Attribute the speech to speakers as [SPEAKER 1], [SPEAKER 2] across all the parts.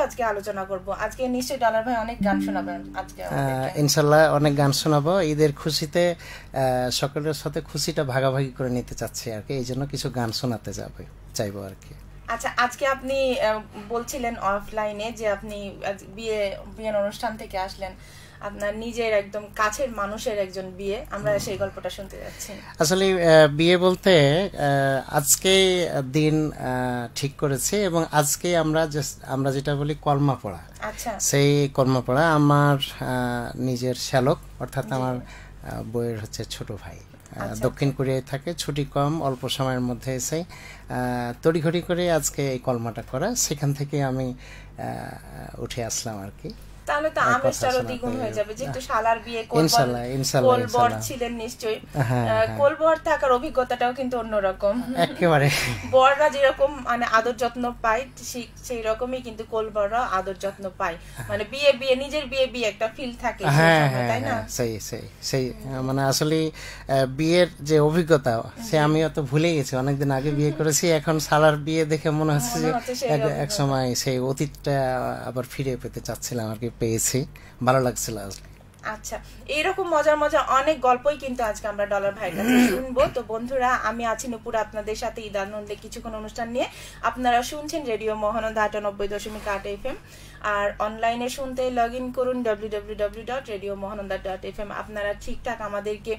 [SPEAKER 1] আজকে আলোচনা করব। আজকে নিশ্চয়ই ডলার ভাই অনেক গান শোনাবেন আজকে
[SPEAKER 2] ইনশাআল্লাহ অনেক গান শোনাবো। ঈদের খুশিতে সকলের সাথে খুশিটা ভাগাভাগি করে নিতে চাচ্ছি আর কি, এই জন্য কিছু গান শোনাতে চাইবো আর কি।
[SPEAKER 1] আচ্ছা, আজকে আপনি বলছিলেন অফলাইনে যে আপনি বিয়ের অনুষ্ঠান থেকে আসলেন, আপনার নিজের একদম কাছের মানুষের একজন বিয়ে, আমরা সেই গল্পটা শুনতে যাচ্ছি।
[SPEAKER 2] আসলে বিয়ে বলতে আজকে দিন ঠিক করেছে এবং আজকে আমরা যেটা বলি কলমা পড়া।
[SPEAKER 1] আচ্ছা,
[SPEAKER 2] সেই কলমা পড়া আমার নিজের শ্যালক অর্থাৎ আমার বইয়ের হচ্ছে ছোট ভাই দক্ষিণ কোরিয়ায় থাকে, ছুটি কম, অল্প সময়ের মধ্যে এসে তড়িঘড়ি করে আজকে এই কলমাটা করা, সেখান থেকে আমি উঠে আসলাম আর কি।
[SPEAKER 1] তাহলে তো আমেজটা আরো দ্বিগুণ হয়ে যাবে, যেহেতু শালার বিয়ে কোলবর ছিলেন নিশ্চয়ই। কোলবর থাকার অভিজ্ঞতাটাও কিন্তু অন্যরকম
[SPEAKER 2] একেবারে।
[SPEAKER 1] বররা যেরকম মানে আদর যত্ন পায় সেই রকমই কিন্তু কোলবররা আদর যত্ন পায়, মানে বিয়ে নিজের বিয়ে একটা ফিল থাকে, তাই না?
[SPEAKER 2] সেই মানে আসলে বিয়ের যে অভিজ্ঞতা সে আমি অত ভুলে গেছি, অনেকদিন আগে বিয়ে করেছি, এখন শালার বিয়ে দেখে মনে হচ্ছে যে এক সময় সেই অতীতটা আবার ফিরে পেতে চাচ্ছিলাম আর কি, পেয়েছি, ভালো লাগছিল।
[SPEAKER 1] আচ্ছা, এইরকম মজার অনেক গল্পই কিন্তু আজকে আমরা ডলার ভাইয়ের কাছে শুনবো। তো বন্ধুরা, আমি আছি নূপুর আপনাদের সাথে ঈদ আনন্দে কিছুক্ষণ অনুষ্ঠান নিয়ে। আপনারা শুনছেন রেডিও মহানন্দা ৯৮.৮ FM, আর অনলাইনে শুনতে লগ ইন করুন www.radiomohananda.fm। আপনারা ঠিকঠাক আমাদেরকে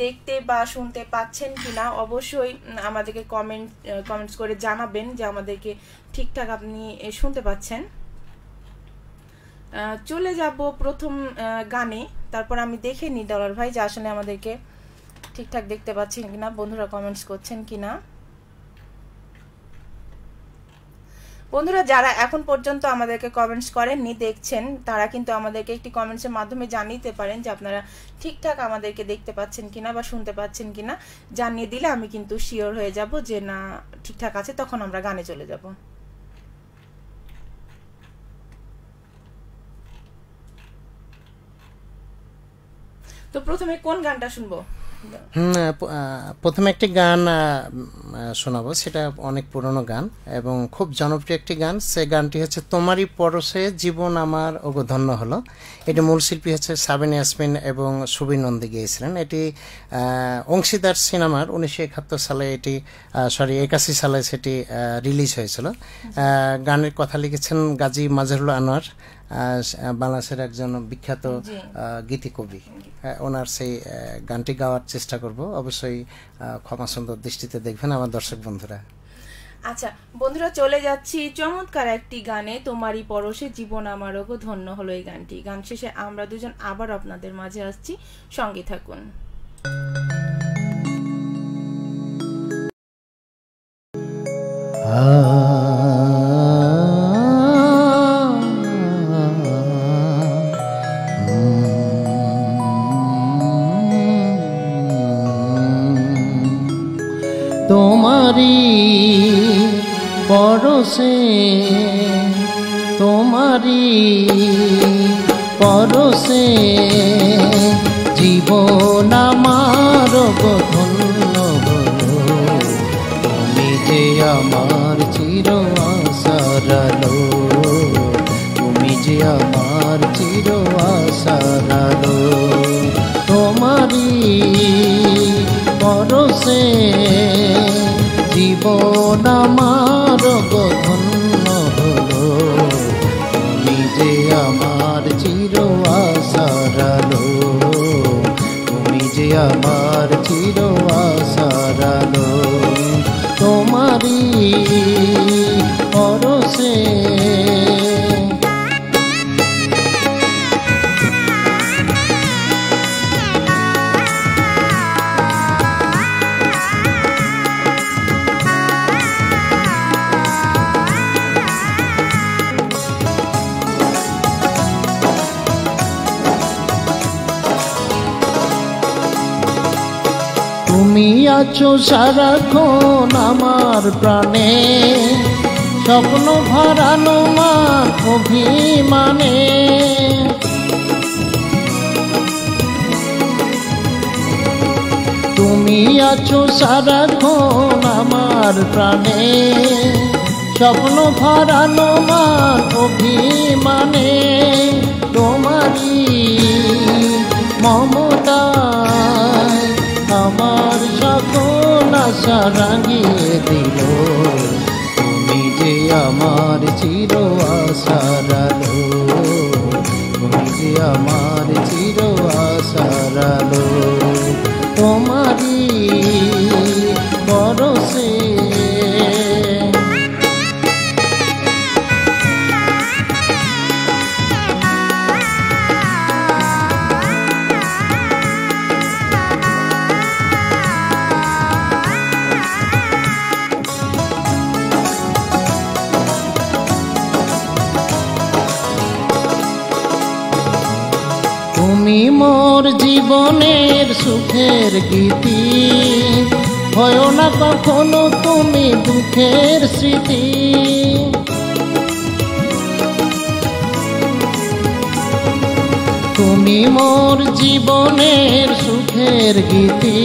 [SPEAKER 1] দেখতে বা শুনতে পাচ্ছেন কিনা অবশ্যই আমাদেরকে কমেন্টস করে জানাবেন যে আমাদেরকে ঠিকঠাক আপনি শুনতে পাচ্ছেন। চলে যাব প্রথম গানে, তারপর আমি দেখে নিই ডলার ভাই যে আসলে আমাদেরকে ঠিকঠাক দেখতে পাচ্ছেন কিনা, বন্ধুরা কমেন্টস করছেন কিনা। বন্ধুরা যারা এখন পর্যন্ত আমাদেরকে কমেন্টস করেননি, দেখছেন, তারা কিন্তু আমাদেরকে একটি কমেন্টসের মাধ্যমে জানিয়ে পারেন যে আপনারা ঠিকঠাক আমাদেরকে দেখতে পাচ্ছেন কিনা বা শুনতে পাচ্ছেন কিনা। জানিয়ে দিলে আমি কিন্তু শিওর হয়ে যাব যে না ঠিকঠাক আছে, তখন আমরা গানে চলে যাব। তো প্রথমে কোন গানটা শুনবো?
[SPEAKER 2] প্রথমে একটি গান শোনাবো, সেটা অনেক পুরনো গান এবং খুব জনপ্রিয় একটি গান। সে গানটি হচ্ছে তোমারই পরশে জীবন আমার ওগো ধন্য হলো। এটি মূল শিল্পী হচ্ছে সাবিনা ইয়াসমিন এবং সুবীর নন্দী গেয়েছিলেন। এটি অংশীদার সিনেমার 1971 সালে এটি 81 সালে সেটি রিলিজ হয়েছিল। গানের কথা লিখেছেন গাজী মাজহারুল আনোয়ার, বাংলাদেশের একজন বিখ্যাত গীতিকবি। ওনার সেই গানটি গাওয়ার চেষ্টা করব, অবশ্যই ক্ষমা সুন্দর দৃষ্টিতে দেখবেন আমার দর্শক বন্ধুরা।
[SPEAKER 1] আচ্ছা বন্ধুরা, চলে যাচ্ছি চমৎকার একটি গানে, তোমারই পরশে জীবন আমারও ধন্য হলো এই গানটি। গান শেষে আমরা দুজন আবার আপনাদের মাঝে আসছি, সঙ্গে থাকুন।
[SPEAKER 2] তোমারি পরশে জীবন আমার ধন্য হলো, তুমি যে আমার চির আশার আলো, তুমি যে আমার চির আশার আলো। তোমারি পরশে জীবন আমার ধন্য হলো, তুমি যে আমার চির আশার আলো, তুমি যে আমার চির আশার আলো। তোমারি পরশে তুমি আছো সারাক্ষণ আমার প্রাণে, স্বপ্ন ভরানো মান অভিমানে। তুমি আছো সারাক্ষণ আমার প্রাণে, স্বপ্ন হারানো মান অভিমানে তোমারি মমতায় আমার সকল আশা রাঙিয়ে দিল। তুমি যে আমার চির আশার আলো, তুমি যে আমার চির আশার আলো, তোমারি পরশে। তুমি মোর জীবনের সুখের গীতি, হয় না কখনো তুমি দুঃখের স্মৃতি। তুমি মোর জীবনের সুখের গীতি,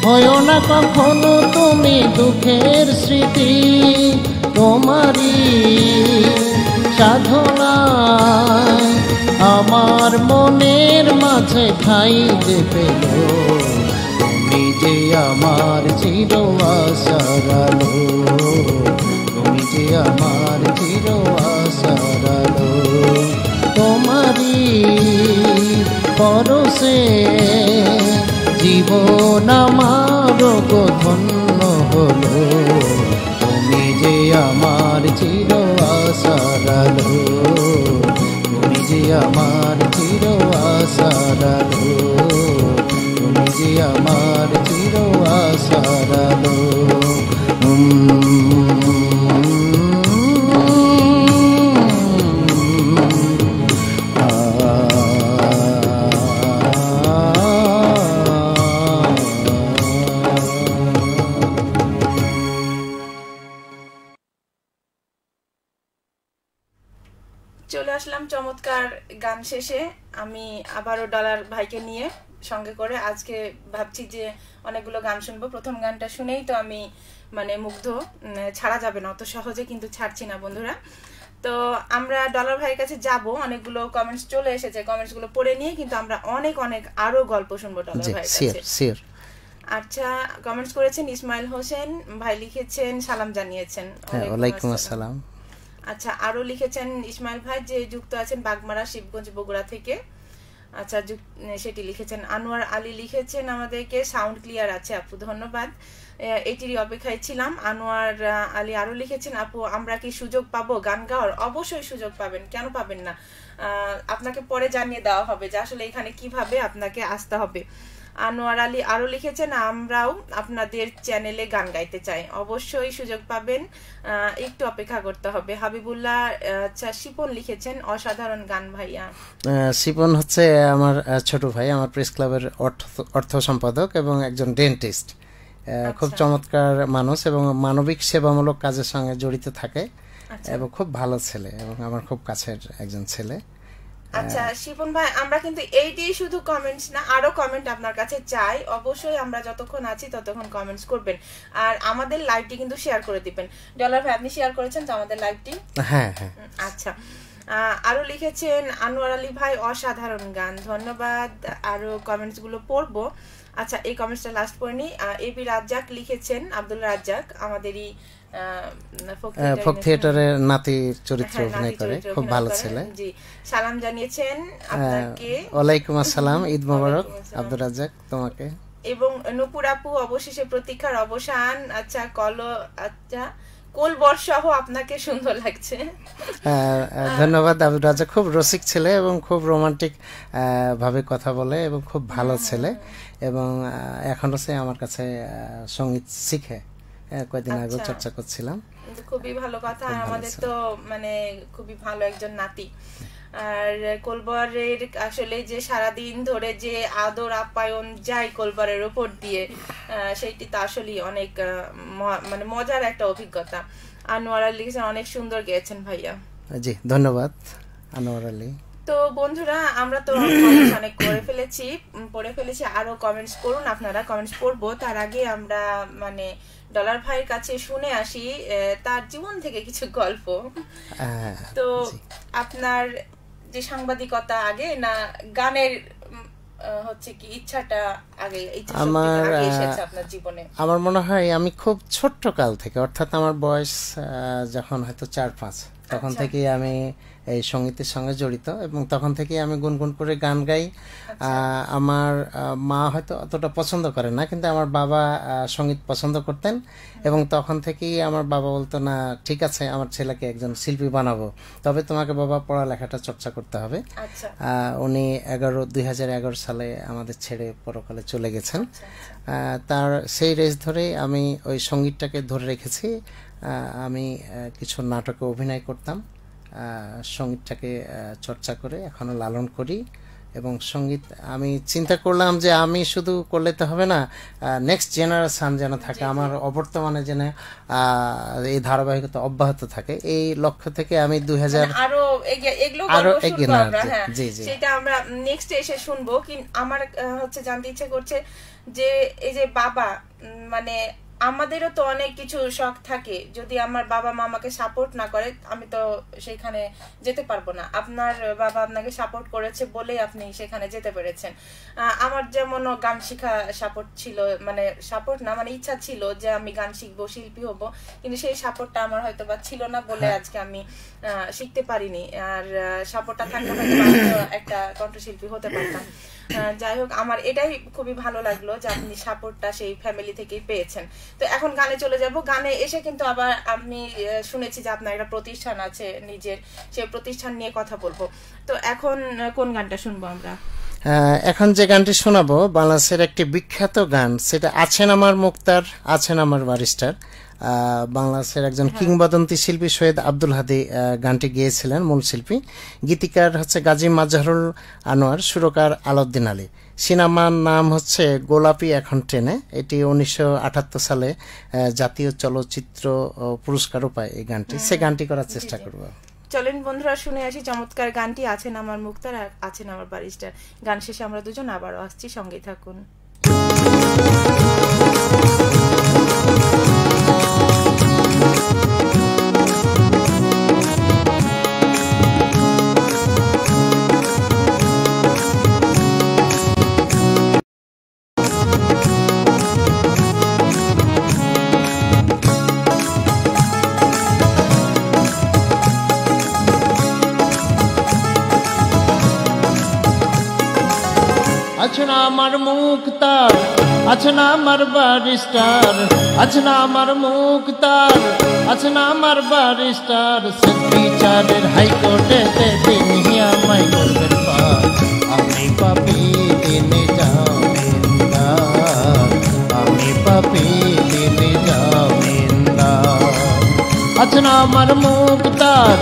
[SPEAKER 2] হয় না কখনো তুমি দুঃখের স্মৃতি। তোমারি সাধনায় আমার মনের মাঝে ঠাই যে পেল। তুমি যে আমার চির আশার আলো, তুমি যে আমার চির আশার আলো, তোমারি পরশে জীবন আমার ধন্য হলো। তুমি যে আমার চির আশার আলো, তুমি যে আমার চির আশার আলো, তুমি যে আমার চির আশার আলো।
[SPEAKER 1] চলে আসলাম চমৎকার গান শেষে। আমি আবারও ডলার ভাইকে নিয়ে সঙ্গে করে আজকে ভাবছি যে অনেকগুলো গান শুনবো। প্রথম গানটা শুনেই তো আমি মানে মুগ্ধ, ছাড়া যাবে না অত সহজে, কিন্তু ছাড়ছি না বন্ধুরা। তো আমরা ডলার ভাইয়ের কাছে যাব, অনেকগুলো কমেন্টস চলে এসেছে, কমেন্টস গুলো পড়ে নিয়ে কিন্তু আমরা অনেক অনেক আরো গল্প শুনবো ডলার ভাইয়ের কাছে। আচ্ছা, কমেন্টস করেছেন ইসমাইল হোসেন ভাই, লিখেছেন সালাম জানিয়েছেন।
[SPEAKER 2] ওয়ালাইকুম আসসালাম।
[SPEAKER 1] আচ্ছা, আরো লিখেছেন ইসমাইল ভাই যে যুক্ত আছেন বাগমারা, শিবগঞ্জ, বগুড়া থেকে। আচ্ছা, সেটি লিখেছেন। আনোয়ার আলী লিখেছেন আমাদেরকে সাউন্ড ক্লিয়ার আছে আপু, ধন্যবাদ, এটিরই অপেক্ষায় ছিলাম। আনোয়ার আলী আরো লিখেছেন আপু আমরা কি সুযোগ পাবো গান গাওয়ার? অবশ্যই সুযোগ পাবেন, কেন পাবেন না। আপনাকে পরে জানিয়ে দেওয়া হবে যে আসলে এখানে কিভাবে আপনাকে আসতে হবে। আনোয়ার আলী আরো লিখেছেন আমরাও আপনাদের চ্যানেলে গান গাইতে চাই, অবশ্যই সুযোগ পাবেন, একটু অপেক্ষা করতে হবে। হাবিবুল্লাহ আচ্ছা শিপন লিখেছেন অসাধারণ গান ভাইয়া।
[SPEAKER 2] শিপন হচ্ছে আমার ছোট ভাই, আমার প্রেস ক্লাবের অর্থ সম্পাদক এবং একজন ডেন্টিস্ট। খুব চমৎকার মানুষ এবং মানবিক সেবামূলক কাজের সঙ্গে জড়িত থাকে এবং খুব ভালো ছেলে এবং আমার খুব কাছের একজন ছেলে।
[SPEAKER 1] আচ্ছা শিপন ভাই, আমরা কিন্তু এইটাই শুধু কমেন্টস না, আরো কমেন্ট আপনার কাছে চাই। অবশ্যই আমরা যতক্ষণ আছি ততক্ষণ কমেন্টস করবেন আর আমাদের লাইভটি কিন্তু শেয়ার করে দিবেন। ডলার ভাই আপনি শেয়ার করেছেন তো আমাদের লাইভটি?
[SPEAKER 2] হ্যাঁ হ্যাঁ।
[SPEAKER 1] আচ্ছা, আরো লিখেছেন আনোয়ার আলী ভাই অসাধারণ গান, ধন্যবাদ। আরো কমেন্টস গুলো পড়বো। আচ্ছা, এই কমেন্টসটা লাস্ট পড়ে নি। এবি রাজ্জাক লিখেছেন, আব্দুল রাজ্জাক আমাদেরই
[SPEAKER 2] ফোক থিয়েটারের নাতি চরিত্র অভিনয় করে, খুব ভালো ছেলে।
[SPEAKER 1] জি, সালাম জানিয়েছেন আপনাকে।
[SPEAKER 2] ওয়ালাইকুম আসসালাম, ঈদ মোবারক আব্দুল রাজ্জাক তোমাকে।
[SPEAKER 1] এবং নূপুর আপু অবশেষে প্রতীক্ষার অবসান। আচ্ছা আচ্ছা কোলবর সহ আপনাকে সুন্দর লাগছে।
[SPEAKER 2] ধন্যবাদ আব্দুল রাজ্জাক, খুব রসিক ছেলে এবং খুব রোমান্টিক ভাবে কথা বলে এবং খুব ভালো ছেলে এবং এখনো সে আমার কাছে সঙ্গীত শিখে, কয়েকদিন আগে চর্চা করছিলাম।
[SPEAKER 1] খুবই ভালো কথা, আমাদের তো মানে খুবই ভালো একজন নাতি। আর কোলবরের আসলে যে সারাদিন ধরে যে আদর আপ্যায়ন যায় কোলবরের উপর দিয়ে, সেইটি তো আসলে অনেক মানে মজার একটা অভিজ্ঞতা। আনোয়ার আলী অনেক সুন্দর গেয়েছেন ভাইয়া।
[SPEAKER 2] জি ধন্যবাদ আনোয়ার আলী।
[SPEAKER 1] তো বন্ধুরা, আমরা তো অনেক পড়ে ফেলেছি, আরো কমেন্টস করুন আপনারা, কমেন্টস পড়বো। তার আগে আমরা মানে ডলার ভাইয়ের কাছে শুনে আসি তার জীবন থেকে কিছু গল্প। তো আপনার যে সাংবাদিকতা আগে না গানের হচ্ছে কি ইচ্ছাটা আগে,
[SPEAKER 2] আমার
[SPEAKER 1] আপনার জীবনে?
[SPEAKER 2] আমার মনে হয় আমি খুব ছোট্ট কাল থেকে, অর্থাৎ আমার বয়স যখন হয়তো 4-5 তখন থেকেই আমি এই সঙ্গীতের সঙ্গে জড়িত, এবং তখন থেকেই আমি গুনগুন করে গান গাই। আমার মা হয়তো অতটা পছন্দ করে না, কিন্তু আমার বাবা সঙ্গীত পছন্দ করতেন, এবং তখন থেকেই আমার বাবা বলতো, না ঠিক আছে, আমার ছেলেকে একজন শিল্পী বানাবো, তবে তোমাকে বাবা পড়ালেখাটা চর্চা করতে হবে। উনি 2011 সালে আমাদের ছেড়ে পরকালে চলে গেছেন। তার সেই রেস ধরেই আমি ওই সঙ্গীতটাকে ধরে রেখেছি। আমি কিছু নাটকে অভিনয় করতাম, সঙ্গীতটাকে চর্চা করে এখনো লালন করি। এবং সঙ্গীত আমি চিন্তা করলাম যে আমি শুধু করলে তো হবে না, নেক্সট জেনারেশন যেন থাকে, আমার অবর্তমানে যেন এই ধারাবাহিকতা অব্যাহত থাকে, এই লক্ষ্য থেকে আমি 2000
[SPEAKER 1] আরো এগিয়ে সেটা আমরা নেক্সট এসে শুনবো। আমার হচ্ছে জানতে ইচ্ছে করছে যে এই যে বাবা, মানে আমাদেরও তো অনেক কিছু শখ থাকে, যদি আমার বাবা মা আমাকে সাপোর্ট না করে আমি তো সেখানে যেতে পারবো না। আপনার বাবা আপনাকে সাপোর্ট করেছে বলেই আপনি সেখানে যেতে পেরেছেন। আমার যেমন গান শেখা সাপোর্ট ছিল, মানে সাপোর্ট না, মানে ইচ্ছা ছিল যে আমি গান শিখবো, শিল্পী হব, কিন্তু সেই সাপোর্টটা আমার হয়তো বা ছিল না বলে আজকে আমি শিখতে পারিনি। আর সাপোর্টটা থাকলে হয়তো একটা কণ্ঠশিল্পী হতে পারতাম। যাই হোক, আমার এটাই খুবই ভালো লাগলো যে আপনি সাপোর্টটা সেই ফ্যামিলি থেকেই পেয়েছেন। তো এখন গানে চলে যাব। গানে এসে কিন্তু আবার আমি শুনেছি যে আপনার একটা প্রতিষ্ঠান আছে নিজের, সেই প্রতিষ্ঠান নিয়ে কথা বলবো। তো এখন কোন গানটা শুনবো আমরা?
[SPEAKER 2] এখন যে গানটি শোনাবো বাংলাদেশের একটি বিখ্যাত গান, সেটা আছেন আমার মুক্তার, আছেন আমার বারিস্টার। বাংলাদেশের একজন কিংবদন্তি শিল্পী সৈয়দ আব্দুল হাদী গানটি গেয়েছিলেন, মূল শিল্পী। গীতিকার হচ্ছে গাজী মাজহারুল আনোয়ার, সুরকার আলাউদ্দিন আলী। সিনেমার নাম হচ্ছে গোলাপি এখন ট্রেনে। এটি 1978 সালে জাতীয় চলচ্চিত্র পুরস্কারও পায় এই গানটি। সে গানটি করার চেষ্টা করব।
[SPEAKER 1] চলেন বন্ধুরা শুনে আসি চমৎকার গানটি, আছেন আমার মুক্তার আর আছেন আমার বারিস্টার। গান শেষে আমরা দুজন আবারও আসছি, সঙ্গেই থাকুন।
[SPEAKER 2] আছেন আমার মুক্তার, আছেন আমার বারিস্টার, আছেন আমার মুক্তার, আছেন আমার বারিস্টার। বিচারের হাইকোর্টেতে তিনি আমায় করবেন পার, আমি পাপী তিনি জামিনদার, আমি পাপী তিনি জামিনদার। আছেন আমার মুক্তার,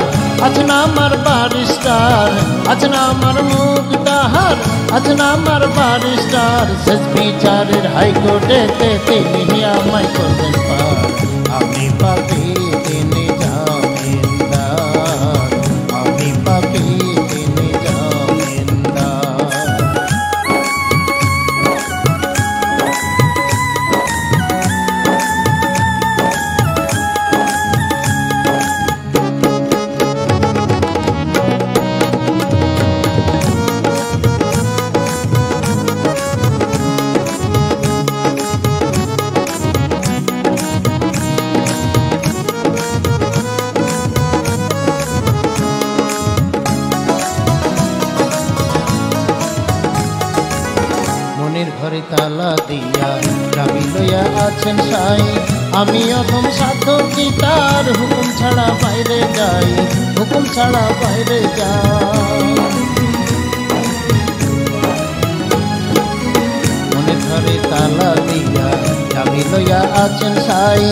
[SPEAKER 2] আছেন আমার বারিস্টার, আছেন আমার মুক্তার, আছেন আমার বারিস্টার। শেষ বিচারের হাইকোর্টেতে তিনি আমায় করবেন পার, আমি পাপী তিনি জামিনদার, আমি পাপী তিনি জামিনদার। ঘরে তালা দিয়া চাবি লইয়া আছেন সাই, আমি অথম সাধ্য কি তার হুকুম ছাড়া বাইরে যাই, হুকুম ছাড়া বাইরে যাই। মনের ঘরে তালা দিয়া চাবি লইয়া আছেন সাই,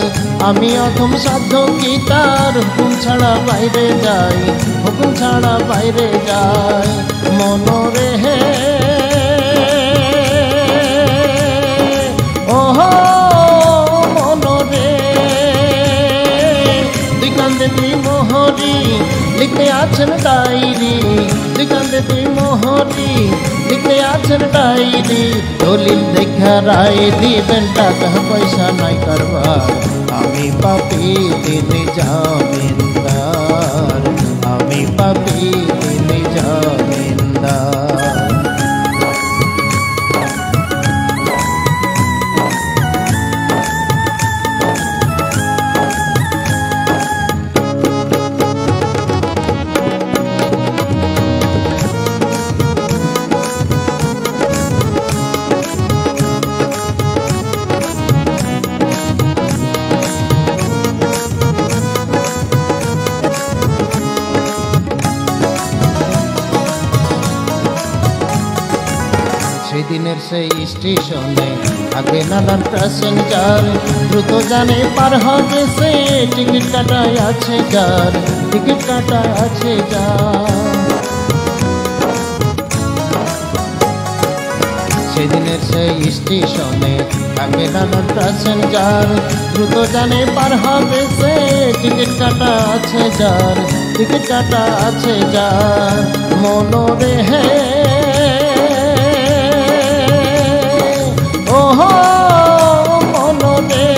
[SPEAKER 2] আমি অথম সাধ্য কি তার হুকুম ছাড়া বাইরে যাই, হুকুম ছাড়া বাইরে যাই। মনরে হে মনরে দিকান্দে দুই মোহরি লিখতে আছেন ডায়েরি, দিকান্দে দুই মোহরি লিখতে আছেন ডায়েরি। ডাইরি দলিল দেখা রায় দিবেন টাকা পয়সা নাই কারবার আমি পাপী তিনি জামিনদার আমি পাপী তিনি জামিনদার সেদিনের সেই স্টেশনে থাকবে নানান প্যাসেঞ্জার দ্রুত জানে পার হবে সে টিকিট কাটায় আছে যার টিকিট কাটায় আছে যার সেদিনের সেই স্টেশনে থাকবে নানান প্যাসেঞ্জার দ্রুত জানে পার হবে সে টিকিট কাটা আছে যার টিকিট কাটা আছে যার মনোরে হে ওহো মনরে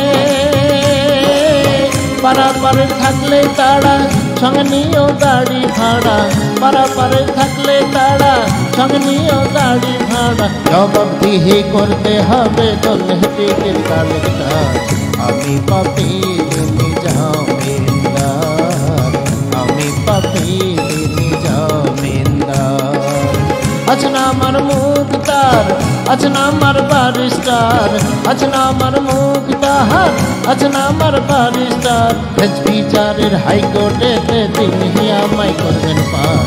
[SPEAKER 2] পারাপারে থাকলে তারা সঙ্গে নিয়েও গাড়ি ভাড়া পারাপারে থাকলে তারা সঙ্গে নিয়েও গাড়ি ভাড়া জবাবদিহি করতে হবে দলে টিকিট কালেক্টর আমি পাপী তিনি জামিনদার আমি পাপী তিনি জামিনদার আজ না আমার মুক্তার আজ না আমার বারিস্টার আজ না আমার মুক্তার আজ না আমার বারিস্টার বিচারের হাইকোর্টেতে তিনি আমায় করবেন পার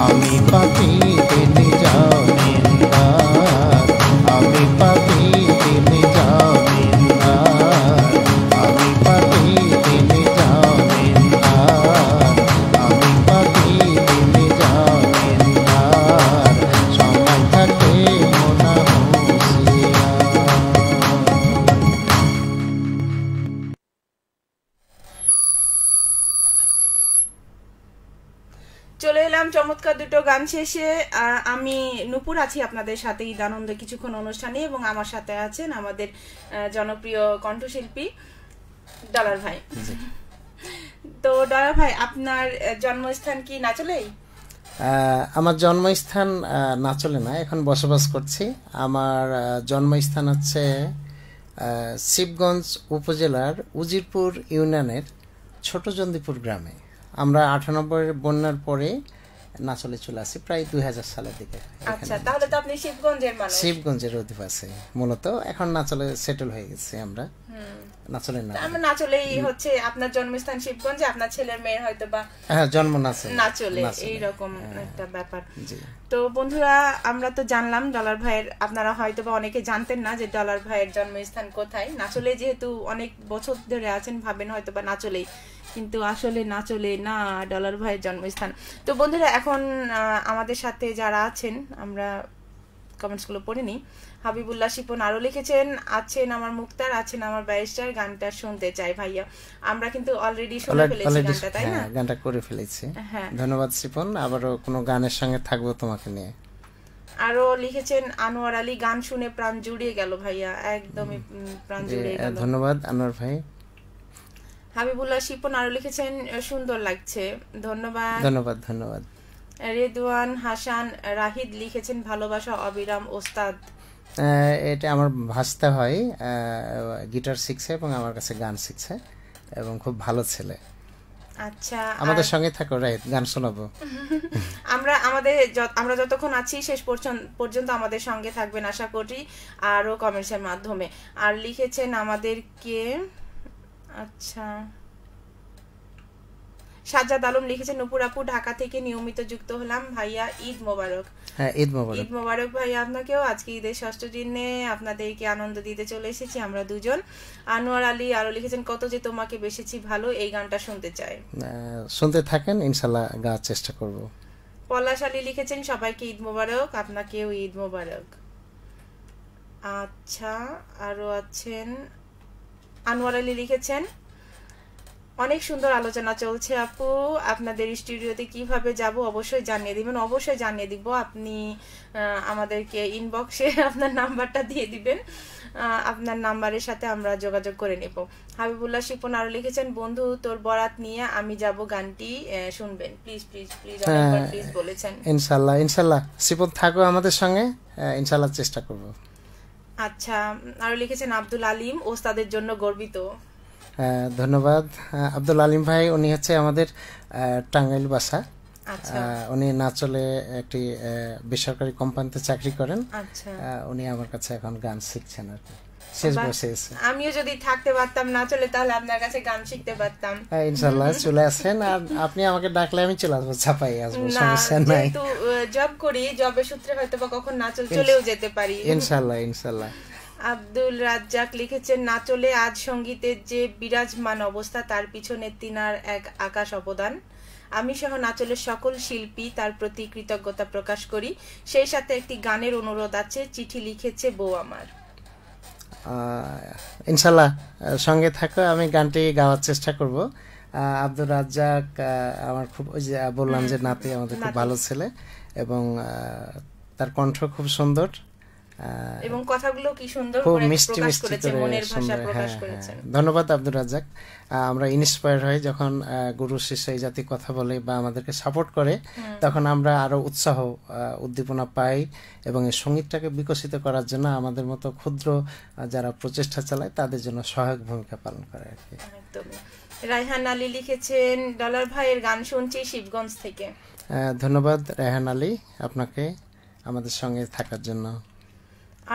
[SPEAKER 2] আমি পাপী তিনি জামিনদার আমি পাপী তিনি জামিনদার আমি পাপী তিনি জামিনদার আমি পাপী তিনি জামিনদার সময় থাকে মোনা
[SPEAKER 1] চলে এলাম চমৎকার দুটো গান শেষে। আমি নূপুর আছি আপনাদের সাথে ঈদ আনন্দ কিছুক্ষণ অনুষ্ঠানে, এবং আমার সাথে আছেন আমাদের জনপ্রিয় কণ্ঠশিল্পী ডলার ভাই। তো ডলার ভাই, আপনার জন্মস্থান কি নাচলেই?
[SPEAKER 2] আমার জন্মস্থান নাচলে না, এখন বসবাস করছি। আমার জন্মস্থান হচ্ছে শিবগঞ্জ উপজেলার উজিরপুর ইউনিয়নের ছোট জন্দিপুর গ্রামে। আমরা 98 বন্যার পরে নাচলে চলে আসি প্রায় 2000 সালের দিকে।
[SPEAKER 1] আচ্ছা, তাহলে তো আপনি শিবগঞ্জের মানুষ।
[SPEAKER 2] শিবগঞ্জের অধিবাসী মূলত, এখন নাচলে সেটেল হয়ে গেছি আমরা। নাচলে না,
[SPEAKER 1] আমরা নাচলেই হচ্ছে আপনার জন্মস্থান শিবগঞ্জে, আপনার ছেলের মেয়ের হয়তো বা
[SPEAKER 2] জন্ম
[SPEAKER 1] নাচলে, এইরকম একটা ব্যাপার। তো বন্ধুরা, আমরা তো জানলাম ডলার ভাইয়ের, আপনারা হয়তো বা অনেকে জানতেন না যে ডলার ভাইয়ের জন্মস্থান কোথায়। নাচলে যেহেতু অনেক বছর ধরে আছেন, ভাবেন হয়তো বা নাচলেই, কিন্তু আসলে নাচলে না, ডলার ভাইয়ের জন্মস্থান। তো বন্ধুরা, এখন আমাদের সাথে যারা আছেন, আমরা কমেন্টস গুলো পড়ে নিই। হাবিবুল্লাহ শিপন আরো লিখেছেন, আছেন আমার মুক্তার, আছেন আমার ব্যারিস্টার, গানটা শুনতে চাই ভাইয়া। আমরা কিন্তু অলরেডি শুনে ফেলেছি গানটা, তাই না?
[SPEAKER 2] গানটা করে ফেলেছি, ধন্যবাদ শিপন। আবারও কোনো গানের সঙ্গে থাকবো তোমাকে নিয়ে।
[SPEAKER 1] আরো লিখেছেন আনোয়ার আলী, গান শুনে প্রাণ জুড়িয়ে গেল ভাইয়া, একদমই প্রাণ জুড়িয়ে গেল।
[SPEAKER 2] ধন্যবাদ আনোয়ার ভাই।
[SPEAKER 1] হাবিবুল্লাহ শিপন আরো লিখেছেন, সুন্দর লাগছে, ধন্যবাদ
[SPEAKER 2] ধন্যবাদ ধন্যবাদ।
[SPEAKER 1] রেদওয়ান হাসান রাহিদ লিখেছেন, ভালোবাসা অবিরাম ওস্তাদ।
[SPEAKER 2] এটা আমার ভাস্তা হয়, গিটার শিখছে এবং আমার কাছে গান শিখছে, এবং খুব ভালো ছেলে।
[SPEAKER 1] আচ্ছা,
[SPEAKER 2] আমাদের সঙ্গে থাকো, রাইট, গান শোনাবো।
[SPEAKER 1] আমরা যতক্ষণ আছি শেষ পর্যন্ত আমাদের সঙ্গে থাকবেন আশা করি, আরো কমেন্টসের মাধ্যমে। আর লিখেছেন আমাদেরকে, আচ্ছা, সাজ্জাদ আলম লিখেছেন, নূপুর আপু ঢাকা থেকে নিয়মিত যুক্ত হলাম ভাইয়া, ঈদ মোবারক।
[SPEAKER 2] হ্যাঁ, ঈদ মোবারক।
[SPEAKER 1] ঈদ মোবারক ভাইয়া আপনাকেও। আজকে ঈদের ষষ্ঠ দিনে আপনাদেরকে আনন্দ দিতে চলে এসেছি আমরা দুজন। আনোয়ার আলী আরো লিখেছেন, কত যে তোমাকে বেসেছি ভালো, এই গানটা শুনতে চাই।
[SPEAKER 2] শুনতে থাকেন, ইনশাআল্লাহ গাওয়ার চেষ্টা করব।
[SPEAKER 1] পলাশ আলী লিখেছেন, সবাইকে ঈদ মোবারক, আপনাকেও ঈদ মোবারক। আচ্ছা, আরো আছেন আনোয়ার আলী লিখেছেন, অনেক সুন্দর আলোচনা চলছে আপু। আপনাদের স্টুডিওতে কিভাবে যাব অবশ্যই জানিয়ে দিবেন। অবশ্যই জানিয়ে দিব। আপনি আমাদেরকে ইনবক্সে আপনার নাম্বারটা দিয়ে দিবেন। আপনার নাম্বারের সাথে আমরা যোগাযোগ করে নেব। হাবিবুল্লাহ শিপন আরো লিখেছেন, বন্ধু তোর বরাত নিয়ে আমি যাব, গানটি শুনবেন প্লিজ প্লিজ প্লিজ, অনেকবার প্লিজ বলেছেন।
[SPEAKER 2] ইনশাআল্লাহ ইনশাআল্লাহ শিপন থাকো আমাদের সঙ্গে, ইনশাআল্লাহ চেষ্টা করব।
[SPEAKER 1] আচ্ছা, আরো লিখেছেন আব্দুল আলিম, ওস্তাদের জন্য গর্বিত।
[SPEAKER 2] ধন্যবাদ আব্দুল আলিম ভাই, উনি হচ্ছে আমাদের টাঙ্গাইল বাসা। উনি নাচলে একটি বেসরকারি কোম্পানিতে চাকরি করেন। উনি আমার কাছে এখন গান শিখছেন আর কি, শেষ বসে আছে।
[SPEAKER 1] আমিও যদি থাকতে পারতাম না চলে, তাহলে আপনার কাছে গান শিখতে পারতাম।
[SPEAKER 2] ইনশাআল্লাহ চলে আসেন, আর আপনি আমাকে ডাকলে আমি চলে আসবো, ছাপাই আসবো, সমস্যা নাই।
[SPEAKER 1] তো জব করি, জবের সূত্রে হয়তো বা কখন নাচল চলেও যেতে পারি।
[SPEAKER 2] ইনশাআল্লাহ ইনশাআল্লাহ।
[SPEAKER 1] আব্দুল রাজ্জাক লিখেছেন, নাচলে আজ সঙ্গীতের যে বিরাজমান অবস্থা, তার পিছনে তিনার এক আকাশ অবদান। আমি সহ নাচলের সকল শিল্পী তার প্রতি কৃতজ্ঞতা প্রকাশ করি। সেই সাথে একটি গানের অনুরোধ আছে, চিঠি লিখেছে বউ আমার।
[SPEAKER 2] ইনশাআল্লাহ সঙ্গে থাকো, আমি গানটি গাওয়ার চেষ্টা করব। আব্দুল রাজ্জাক আমার খুব, ওই যে বললাম যে নাতি আমাদের খুব ভালো ছেলে, এবং তার কণ্ঠ খুব সুন্দর
[SPEAKER 1] এবং কথাগুলো কি সুন্দর
[SPEAKER 2] খুব
[SPEAKER 1] করে
[SPEAKER 2] মিষ্টি
[SPEAKER 1] প্রকাশ
[SPEAKER 2] মিষ্টি
[SPEAKER 1] করেছে,
[SPEAKER 2] করে
[SPEAKER 1] মনের ভাষা
[SPEAKER 2] সুন্দর।
[SPEAKER 1] প্রকাশ করেছেন।
[SPEAKER 2] ধন্যবাদ আব্দুল রাজ্জাক। আমরা ইন্সপায়ার হই যখন গুরু শিষ্য এই জাতি কথা বলে বা আমাদেরকে সাপোর্ট করে, তখন আমরা আরো উৎসাহ উদ্দীপনা পাই, এবং এই সঙ্গীতটাকে বিকশিত করার জন্য আমাদের মতো ক্ষুদ্র যারা প্রচেষ্টা চালায় তাদের জন্য সহায়ক ভূমিকা পালন করে আর কি।
[SPEAKER 1] রায়হান আলী লিখেছেন, ডলার ভাইয়ের গান শুনছি শিবগঞ্জ থেকে।
[SPEAKER 2] ধন্যবাদ রায়হান আলী আপনাকে আমাদের সঙ্গে থাকার জন্য।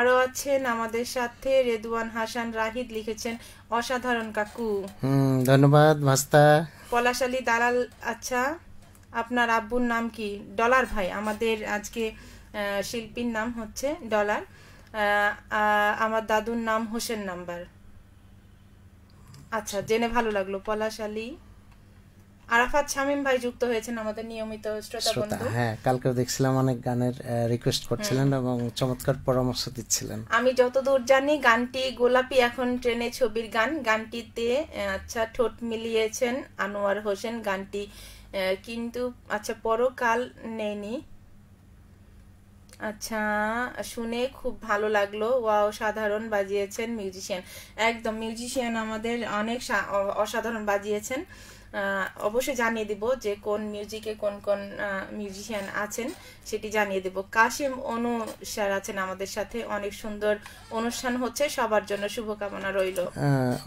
[SPEAKER 1] আরো আছেন আমাদের সাথে রেদওয়ান হাসান রাহিদ লিখেছেন, অসাধারণ কাকু।
[SPEAKER 2] ধন্যবাদ ভাস্তা।
[SPEAKER 1] পলাশালী দালাল, আচ্ছা আপনার আব্বুর নাম কি? ডলার ভাই। আমাদের আজকে শিল্পীর নাম হচ্ছে ডলার। আমার দাদুর নাম হোসেন নাম্বার। আচ্ছা, জেনে ভালো লাগলো পলাশালী। আরাফাত শামীম ভাই যুক্ত হয়েছেন আমাদের নিয়মিত শ্রোতা বন্ধু।
[SPEAKER 2] হ্যাঁ, কালকে দেখছিলাম অনেক গানের রিকোয়েস্ট করছিলেন এবং চমৎকার পরামর্শ দিচ্ছিলেন।
[SPEAKER 1] আমি যতদূর জানি গানটি গোলাপি এখন ট্রেনে ছবির গান। গানটিতে আচ্ছা ঠোঁট মিলিয়েছেন আনোয়ার হোসেন। গানটি কিন্তু আচ্ছা পরকাল নেয়নি। আচ্ছা, শুনে খুব ভালো লাগলো। ওয়াও, সাধারণ বাজিয়েছেন মিউজিশিয়ান। একদম মিউজিশিয়ান আমাদের অনেক অসাধারণ বাজিয়েছেন। অবশ্যই জানিয়ে দিব যে কোন মিউজিকে কোন কোন মিউজিশিয়ান আছেন, সেটি জানিয়ে দেব। কাশিম অনু স্যার আছেন আমাদের সাথে। অনেক সুন্দর অনুষ্ঠান হচ্ছে, সবার জন্য শুভকামনা রইল।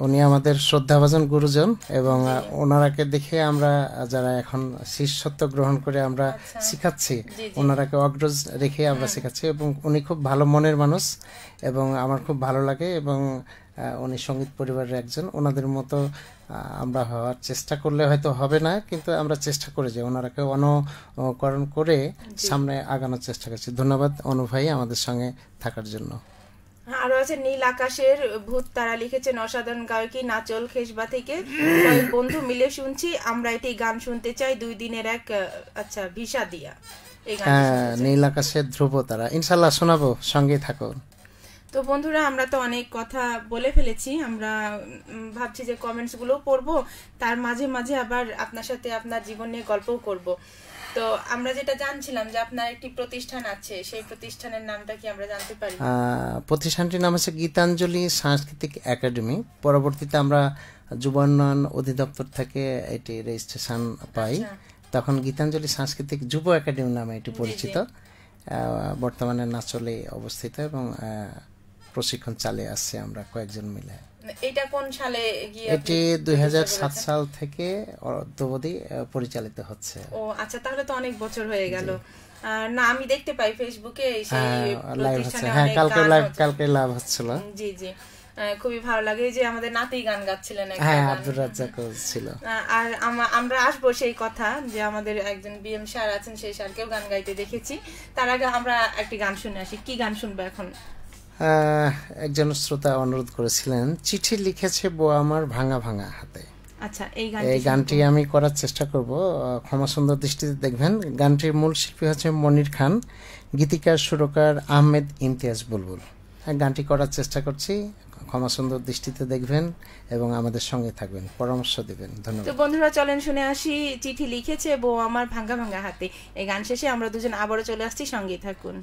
[SPEAKER 2] উনি আমাদের শ্রদ্ধাভাজন গুরুজন, এবং ওনারাকে দেখে আমরা যারা এখন শিষ্যত্ব গ্রহণ করে আমরা শিখাচ্ছি, ওনারাকে অগ্রজ রেখে আমরা শিখাচ্ছি, এবং উনি খুব ভালো মনের মানুষ এবং আমার খুব ভালো লাগে, এবং উনি সঙ্গীত পরিবারের একজন। ওনাদের মতো আমরা হওয়ার চেষ্টা করলে হয়তো হবে না, কিন্তু আমরা চেষ্টা করে যাই, ওনারাকে অনুকরণ করে সামনে আগানোর চেষ্টা করছি। ধন্যবাদ অনু ভাই আমাদের সঙ্গে থাকার জন্য।
[SPEAKER 1] আরো আছে নীল আকাশের ভূত, তারা লিখেছেন, অসাধারণ গায়কী, নাচল খেসবা থেকে কয়েক বন্ধু মিলে শুনছি, আমরা এটি গান শুনতে চাই, 2 দিনের এক আচ্ছা ভিসা দিয়া। এই গান
[SPEAKER 2] নীল আকাশের ধ্রুব তারা, ইনশাআল্লাহ শোনাবো, সঙ্গে থাকো।
[SPEAKER 1] তো বন্ধুরা, আমরা তো অনেক কথা বলে ফেলেছি। আমরা ভাবছি যে কমেন্টস গুলো পড়বো, তার মাঝে মাঝে আবার আপনার সাথে আপনার জীবন নিয়ে গল্পও করব। তো আমরা যেটা জানছিলাম যে আপনার একটি প্রতিষ্ঠান আছে, সেই প্রতিষ্ঠানের নামটা কি আমরা জানতে পারি?
[SPEAKER 2] প্রতিষ্ঠানটির নাম হচ্ছে গীতাঞ্জলি সাংস্কৃতিক একাডেমি। পরবর্তীতে আমরা যুব উন্নয়ন অধিদপ্তর থেকে এটি রেজিস্ট্রেশন পাই, তখন গীতাঞ্জলি সাংস্কৃতিক যুব একাডেমি নামে এটি পরিচিত। বর্তমানে নাচলে অবস্থিত এবং প্রশিক্ষণ চালিয়ে আসছে আমরা কয়েকজন মিলে।
[SPEAKER 1] এটা কোন সালে গিয়ে?
[SPEAKER 2] এটি 2007 সাল থেকে অদ্যাবধি পরিচালিত হচ্ছে।
[SPEAKER 1] ও আচ্ছা, তাহলে তো অনেক বছর হয়ে গেল। না, আমি দেখতে পাই ফেসবুকে সেই প্রতিষ্ঠানে।
[SPEAKER 2] হ্যাঁ, কালকে লাইভ হচ্ছিল।
[SPEAKER 1] জি জি, খুবই ভালো লাগে যে আমাদের নাতি গান গাচ্ছিলেন।
[SPEAKER 2] হ্যাঁ, আব্দুর রাজ্জাক ছিল।
[SPEAKER 1] আর আমরা আসবো সেই কথা যে আমাদের একজন বিএম স্যার আছেন, সেই স্যারকেও গান গাইতে দেখেছি। তার আগে আমরা একটি গান শুনে আসি। কি গান শুনবো এখন?
[SPEAKER 2] একজন শ্রোতা অনুরোধ করেছিলেন, চিঠি লিখেছে বউ আমার ভাঙা ভাঙা হাতে।
[SPEAKER 1] আচ্ছা, এই
[SPEAKER 2] গানটি আমি করার চেষ্টা করব, ক্ষমা সুন্দর দৃষ্টিতে দেখবেন। গানটির মূল শিল্পী হচ্ছে মনির খান, গীতিকার সুরকার আহমেদ ইমতিয়াজ বুলবুল। গানটি করার চেষ্টা করছি। ক্ষমা সুন্দর দৃষ্টিতে দেখবেন এবং আমাদের সঙ্গে থাকবেন, পরামর্শ দিবেন। ধন্যবাদ।
[SPEAKER 1] তো বন্ধুরা চলেন শুনে আসি চিঠি লিখেছে বউ আমার ভাঙ্গা ভাঙ্গা হাতে। এই গান শেষে আমরা দুজন আবারও চলে আসছি, সঙ্গেই থাকুন।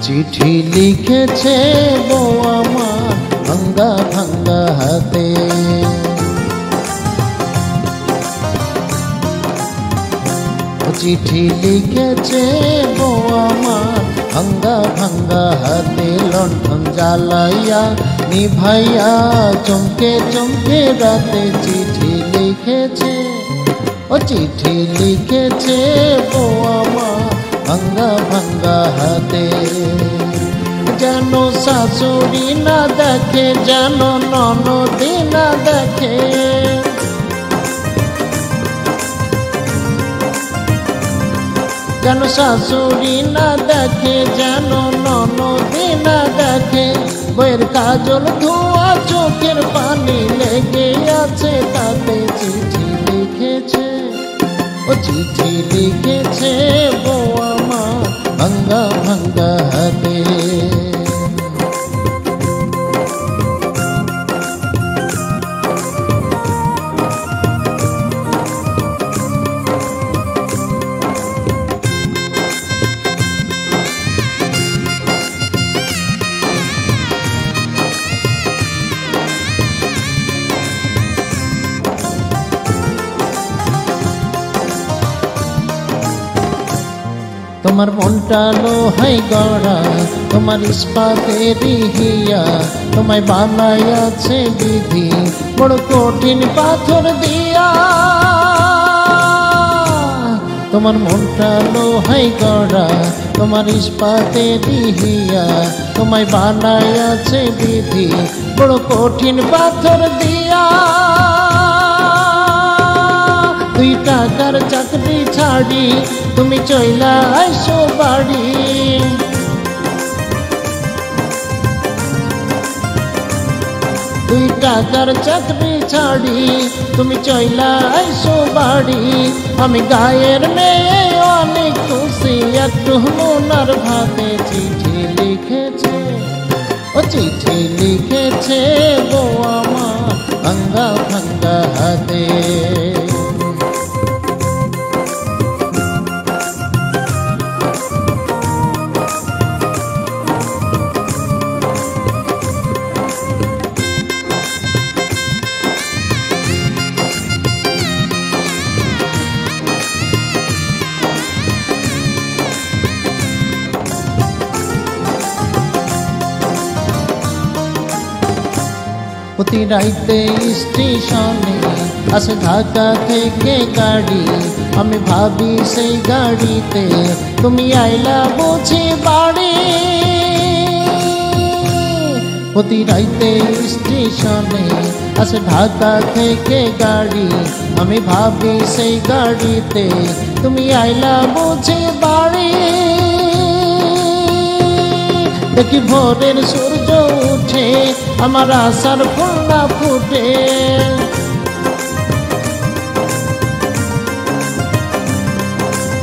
[SPEAKER 2] চিঠি লিখেছে বউ আমার ভাঙ্গা ভাঙ্গা হাতে, চিঠি লিখেছে বউ আমার ভাঙ্গা ভাঙ্গা হাতে, লণ্ঠন জ্বালাইয়া নিভাইয়া চমকে চমকে রাতে চিঠি লিখেছে, ও চিঠি লিখেছে বউ আমার ভাঙ্গা ভাঙ্গা হাতে। যেন শাশুড়ি না দেখে, যেন ননদি না দেখে, যেন শাশুড়ি না দেখে, যেন ননদি না দেখে, বইয়ের কাজল ধোয়া চোখের পানি লেগে আছে তাতে চিঠি লিখেছে, ও চিঠি লিখেছে বউ আমার ভাঙ্গা ভাঙ্গা হাতে। তোমার মনটা লোহাই গড়া, তোমার ইস্পাতেরই হিয়া, তোমায় বানাইয়াছে বিধি বড় কঠিন পাথর দিয়া। তোমার মনটা লোহাই গড়া, তোমার ইস্পাতেরই হিয়া, তোমায় বানাইয়াছে বিধি বড় কঠিন পাথর দিয়া। 2 টাকার চাকরি ছাড়ি তুমি চইলা আইসো বাড়ি, 2 টাকার চাকরি ছাড়ি তুমি চইলা আইসো বাড়ি। আমি গায়ের মেয়ে অনেক খুশি, একটু মনার ভাতে চিঠি লিখেছে, ও চিঠি লিখেছে বউ আমার ভাঙ্গা ভাঙ্গা হাতে। প্রতি রাইতে স্টেশনে আসে ঢাকা থেকে গাড়ি, আমি ভাবি সেই গাড়িতে তুমি আইলা বুঝি বাড়ি। প্রতি রাইতে স্টেশনে আসে ঢাকা থেকে গাড়ি, আমি ভাবি সেই গাড়িতে তুমি আইলা বুঝি বাড়ি। দেখি ভোরের সূর্য উঠে আমার আশার ফুল না ফুটে,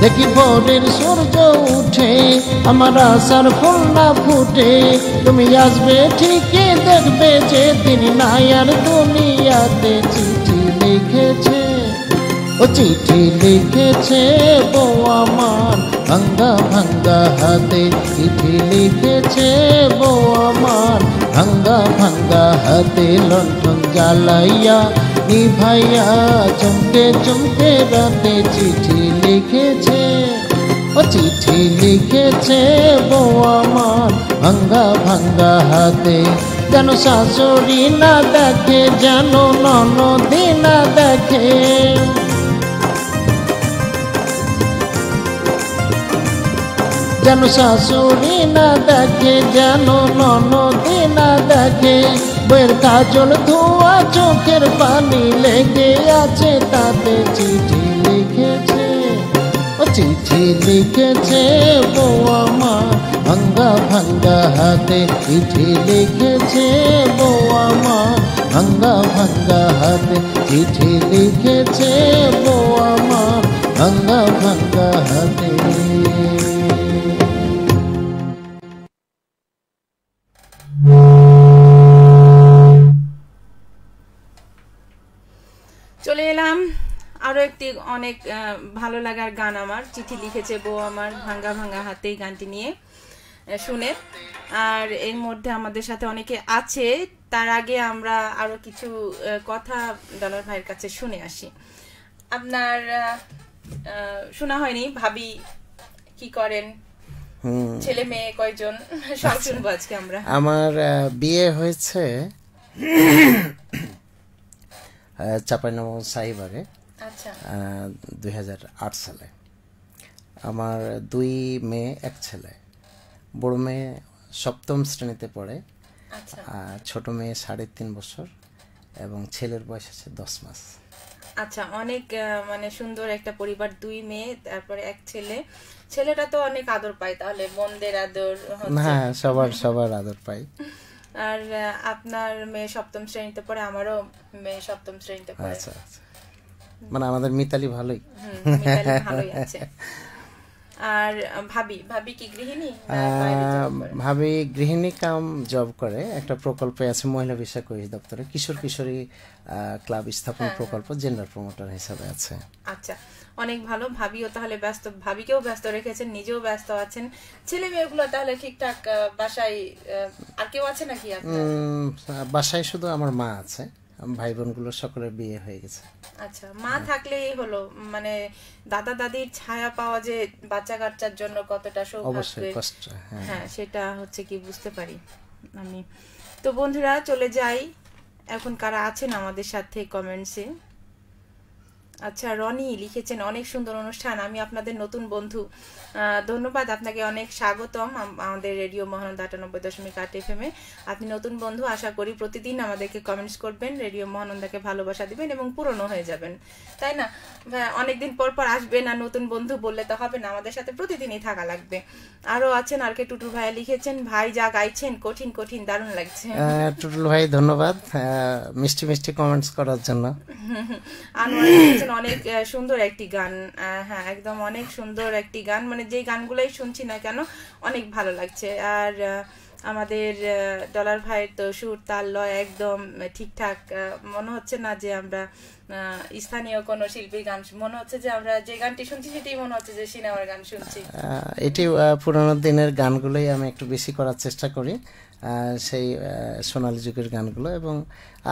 [SPEAKER 2] দেখি ভোরের সূর্য উঠে আমার আশার ফুল না ফুটে। তুমি আসবে ঠিকই দেখবে যেদিন নাই আর দুনিয়াতে। চিঠি লিখেছে, ও চিঠি লিখেছে বউ আমার ভাঙ্গা ভাঙ্গা হাতে, চিঠি লিখেছে বউ আমার ভাঙ্গা ভাঙ্গা হাতে। লণ্ঠন জ্বালাইয়া নিভাইয়া চমকে চমকে রাতে চিঠি লিখেছে, ও চিঠি লিখেছে বউ আমার ভাঙ্গা ভাঙ্গা হাতে। যেন শাশুড়ি না দেখে, যেন ননদি না দেখে, যেন শাশুড়ি না দেখে, যেন ননদি না দেখে, বইয়ের কাজল ধোয়া চোখের পানি লেগে আছে, তাতে চিঠি লিখেছে, ও চিঠি লিখেছে বউ আমার ভাঙ্গা ভাঙ্গা হাতে, চিঠি লিখেছে বউ আমার ভাঙ্গা ভাঙ্গা হাতে, চিঠি লিখেছে বউ আমার ভাঙ্গা ভাঙ্গা হাতে।
[SPEAKER 1] চলে এলাম আরো একটি অনেক ভালো লাগার গান, আমার চিঠি লিখেছে বউ আমার ভাঙ্গা ভাঙ্গা হাতে, এই গানটি নিয়ে শুনে। আর এর মধ্যে আমাদের সাথে অনেকে আছে, তার আগে আমরা আরো কিছু কথা ডলার ভাইয়ের কাছে শুনে আসি। আপনার শোনা হয়নি, ভাবি কি করেন, ছেলে মেয়ে কয়জন, সব শুনবো আজকে আমরা।
[SPEAKER 2] আমার বিয়ে হয়েছে চাঁপাইনবাবগঞ্জ শাহীবাগে 2008 সালে। আমার 2 মেয়ে 1 ছেলে। বড় মেয়ে 7ম শ্রেণীতে পড়ে, আর ছোট মেয়ে 3.5 বছর, এবং ছেলের বয়স আছে 10 মাস।
[SPEAKER 1] আচ্ছা, অনেক মানে সুন্দর একটা পরিবার, 2 মেয়ে তারপরে 1 ছেলে। ছেলেটা তো অনেক আদর পায়, তাহলে বোনদের আদর?
[SPEAKER 2] হ্যাঁ, সবার আদর পাই।
[SPEAKER 1] আর আপনার মেয়ে 7ম শ্রেণীতে পড়ে, আমারও মেয়ে 7ম শ্রেণীতে পড়ে।
[SPEAKER 2] আচ্ছা, মানে আমাদের মিতালি ভালোই।
[SPEAKER 1] মিতালি ভালোই আছে। আর ভাবি কি গৃহিণী?
[SPEAKER 2] ভাবি গৃহিণী কাম জব করে, একটা প্রকল্পে আছে মহিলা বিষয়ক অধিদপ্তরে, কিশোর কিশোরী ক্লাব স্থাপন প্রকল্প, জেন্ডার প্রমোটার হিসাবে আছে।
[SPEAKER 1] আচ্ছা, অনেক ভালো। ভাবিও তাহলে ব্যস্ত, ভাবিকেও ব্যস্ত রেখেছেন, নিজেও ব্যস্ত আছেন। ছেলে মেয়েগুলো তাহলে ঠিকঠাক বাসায়? আর কেউ আছে নাকি আপনার?
[SPEAKER 2] বাসায় শুধু আমার মা আছে, ভাই বোনগুলো সকলের বিয়ে হয়ে গেছে।
[SPEAKER 1] আচ্ছা, মা থাকলেই হলো, মানে দাদা দাদির ছায়া পাওয়া যে বাচ্চা কাচ্চার জন্য কতটা সৌভাগ্যের, হ্যাঁ সেটা হচ্ছে কি বুঝতে পারি আমি। তো বন্ধুরা চলে যাই, এখন কারা আছেন আমাদের সাথে কমেন্টসে। আচ্ছা, রনি লিখেছেন অনেক সুন্দর অনুষ্ঠান, আমি আপনাদের নতুন বন্ধু, ধন্যবাদ আপনাকে, অনেক স্বাগতম আমাদের রেডিও মহানন্দা 98.8 FM এ। আপনি নতুন বন্ধু, আশা করি প্রতিদিন আমাদেরকে কমেন্টস করবেন, রেডিও মহানন্দাকে ভালোবাসা দিবেন এবং পুরনো হয়ে যাবেন, তাই না? অনেকদিন পর আসবেন, আর নতুন বন্ধু বললে তো হবে না, আমাদের সাথে প্রতিদিনই থাকা লাগবে। আরো আছেন, আর কে টুটুল ভাই লিখেছেন, ভাই যা গাইছেন কঠিন কঠিন, দারুণ লাগছে।
[SPEAKER 2] টুটুল ভাই ধন্যবাদ মিষ্টি মিষ্টি কমেন্টস করার জন্য।
[SPEAKER 1] আনোয়ার লিখেছেন অনেক সুন্দর একটি গান, হ্যাঁ একদম অনেক সুন্দর একটি গান, মানে যে গানগুলাই শুনছি না কেন অনেক ভালো লাগছে। আর আমাদের ডলার ভাইয়ের তো সুর তাল লয় একদম ঠিকঠাক, মনে হচ্ছে না যে আমরা স্থানীয় কোনো শিল্পীর গান, মনে হচ্ছে যে আমরা যে গানটি শুনছি সেটাই মনে হচ্ছে যে সিনেমার গান শুনছি।
[SPEAKER 2] এটি পুরোনো দিনের গানগুলোই আমি একটু বেশি করার চেষ্টা করি, সেই সোনালী যুগের গানগুলো। এবং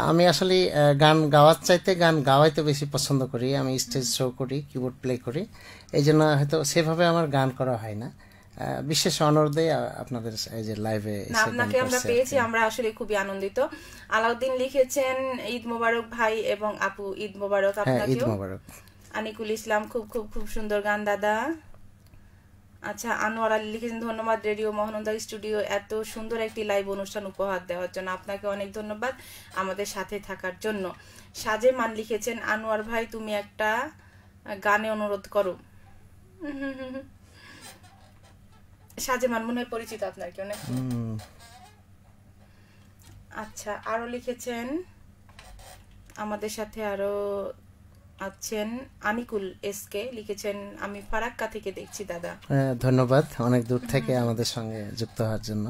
[SPEAKER 2] আমি আসলে গান গাওয়ার চাইতে গান গাওয়াইতে বেশি পছন্দ করি। আমি স্টেজ শো করি, কিবোর্ড প্লে করি, এই জন্য হয়তো সেভাবে আমার গান করা হয় না। বিশেষ অনার দেই আপনাদের এই যে লাইভে
[SPEAKER 1] আপনাকে আমরা পেয়েছি, আমরা আসলে খুবই আনন্দিত। আলাউদ্দিন লিখেছেন ঈদ মোবারক ভাই এবং আপু, ঈদ মোবারক আপনাকে।
[SPEAKER 2] ঈদ মোবারক।
[SPEAKER 1] আনিকুল ইসলাম খুব খুব খুব সুন্দর গান দাদা। আচ্ছা, আনোয়ার আলী লিখেছেন ধন্যবাদ রেডিও মহানন্দা স্টুডিও এত সুন্দর একটি লাইভ অনুষ্ঠান উপহার দেওয়ার জন্য, আপনাকে অনেক ধন্যবাদ আমাদের সাথে থাকার জন্য। সাজে মান লিখেছেন আনোয়ার ভাই তুমি একটা গানে অনুরোধ করো। সাজেমান মনে হয় পরিচিত আপনার কেউ নাকি? আচ্ছা, আরো লিখেছেন আমাদের সাথে, আরো আছেন আনিকুল এসকে লিখেছেন আমি ফারাক্কা থেকে দেখছি দাদা।
[SPEAKER 2] ধন্যবাদ অনেক দূর থেকে আমাদের সঙ্গে যুক্ত হওয়ার জন্য।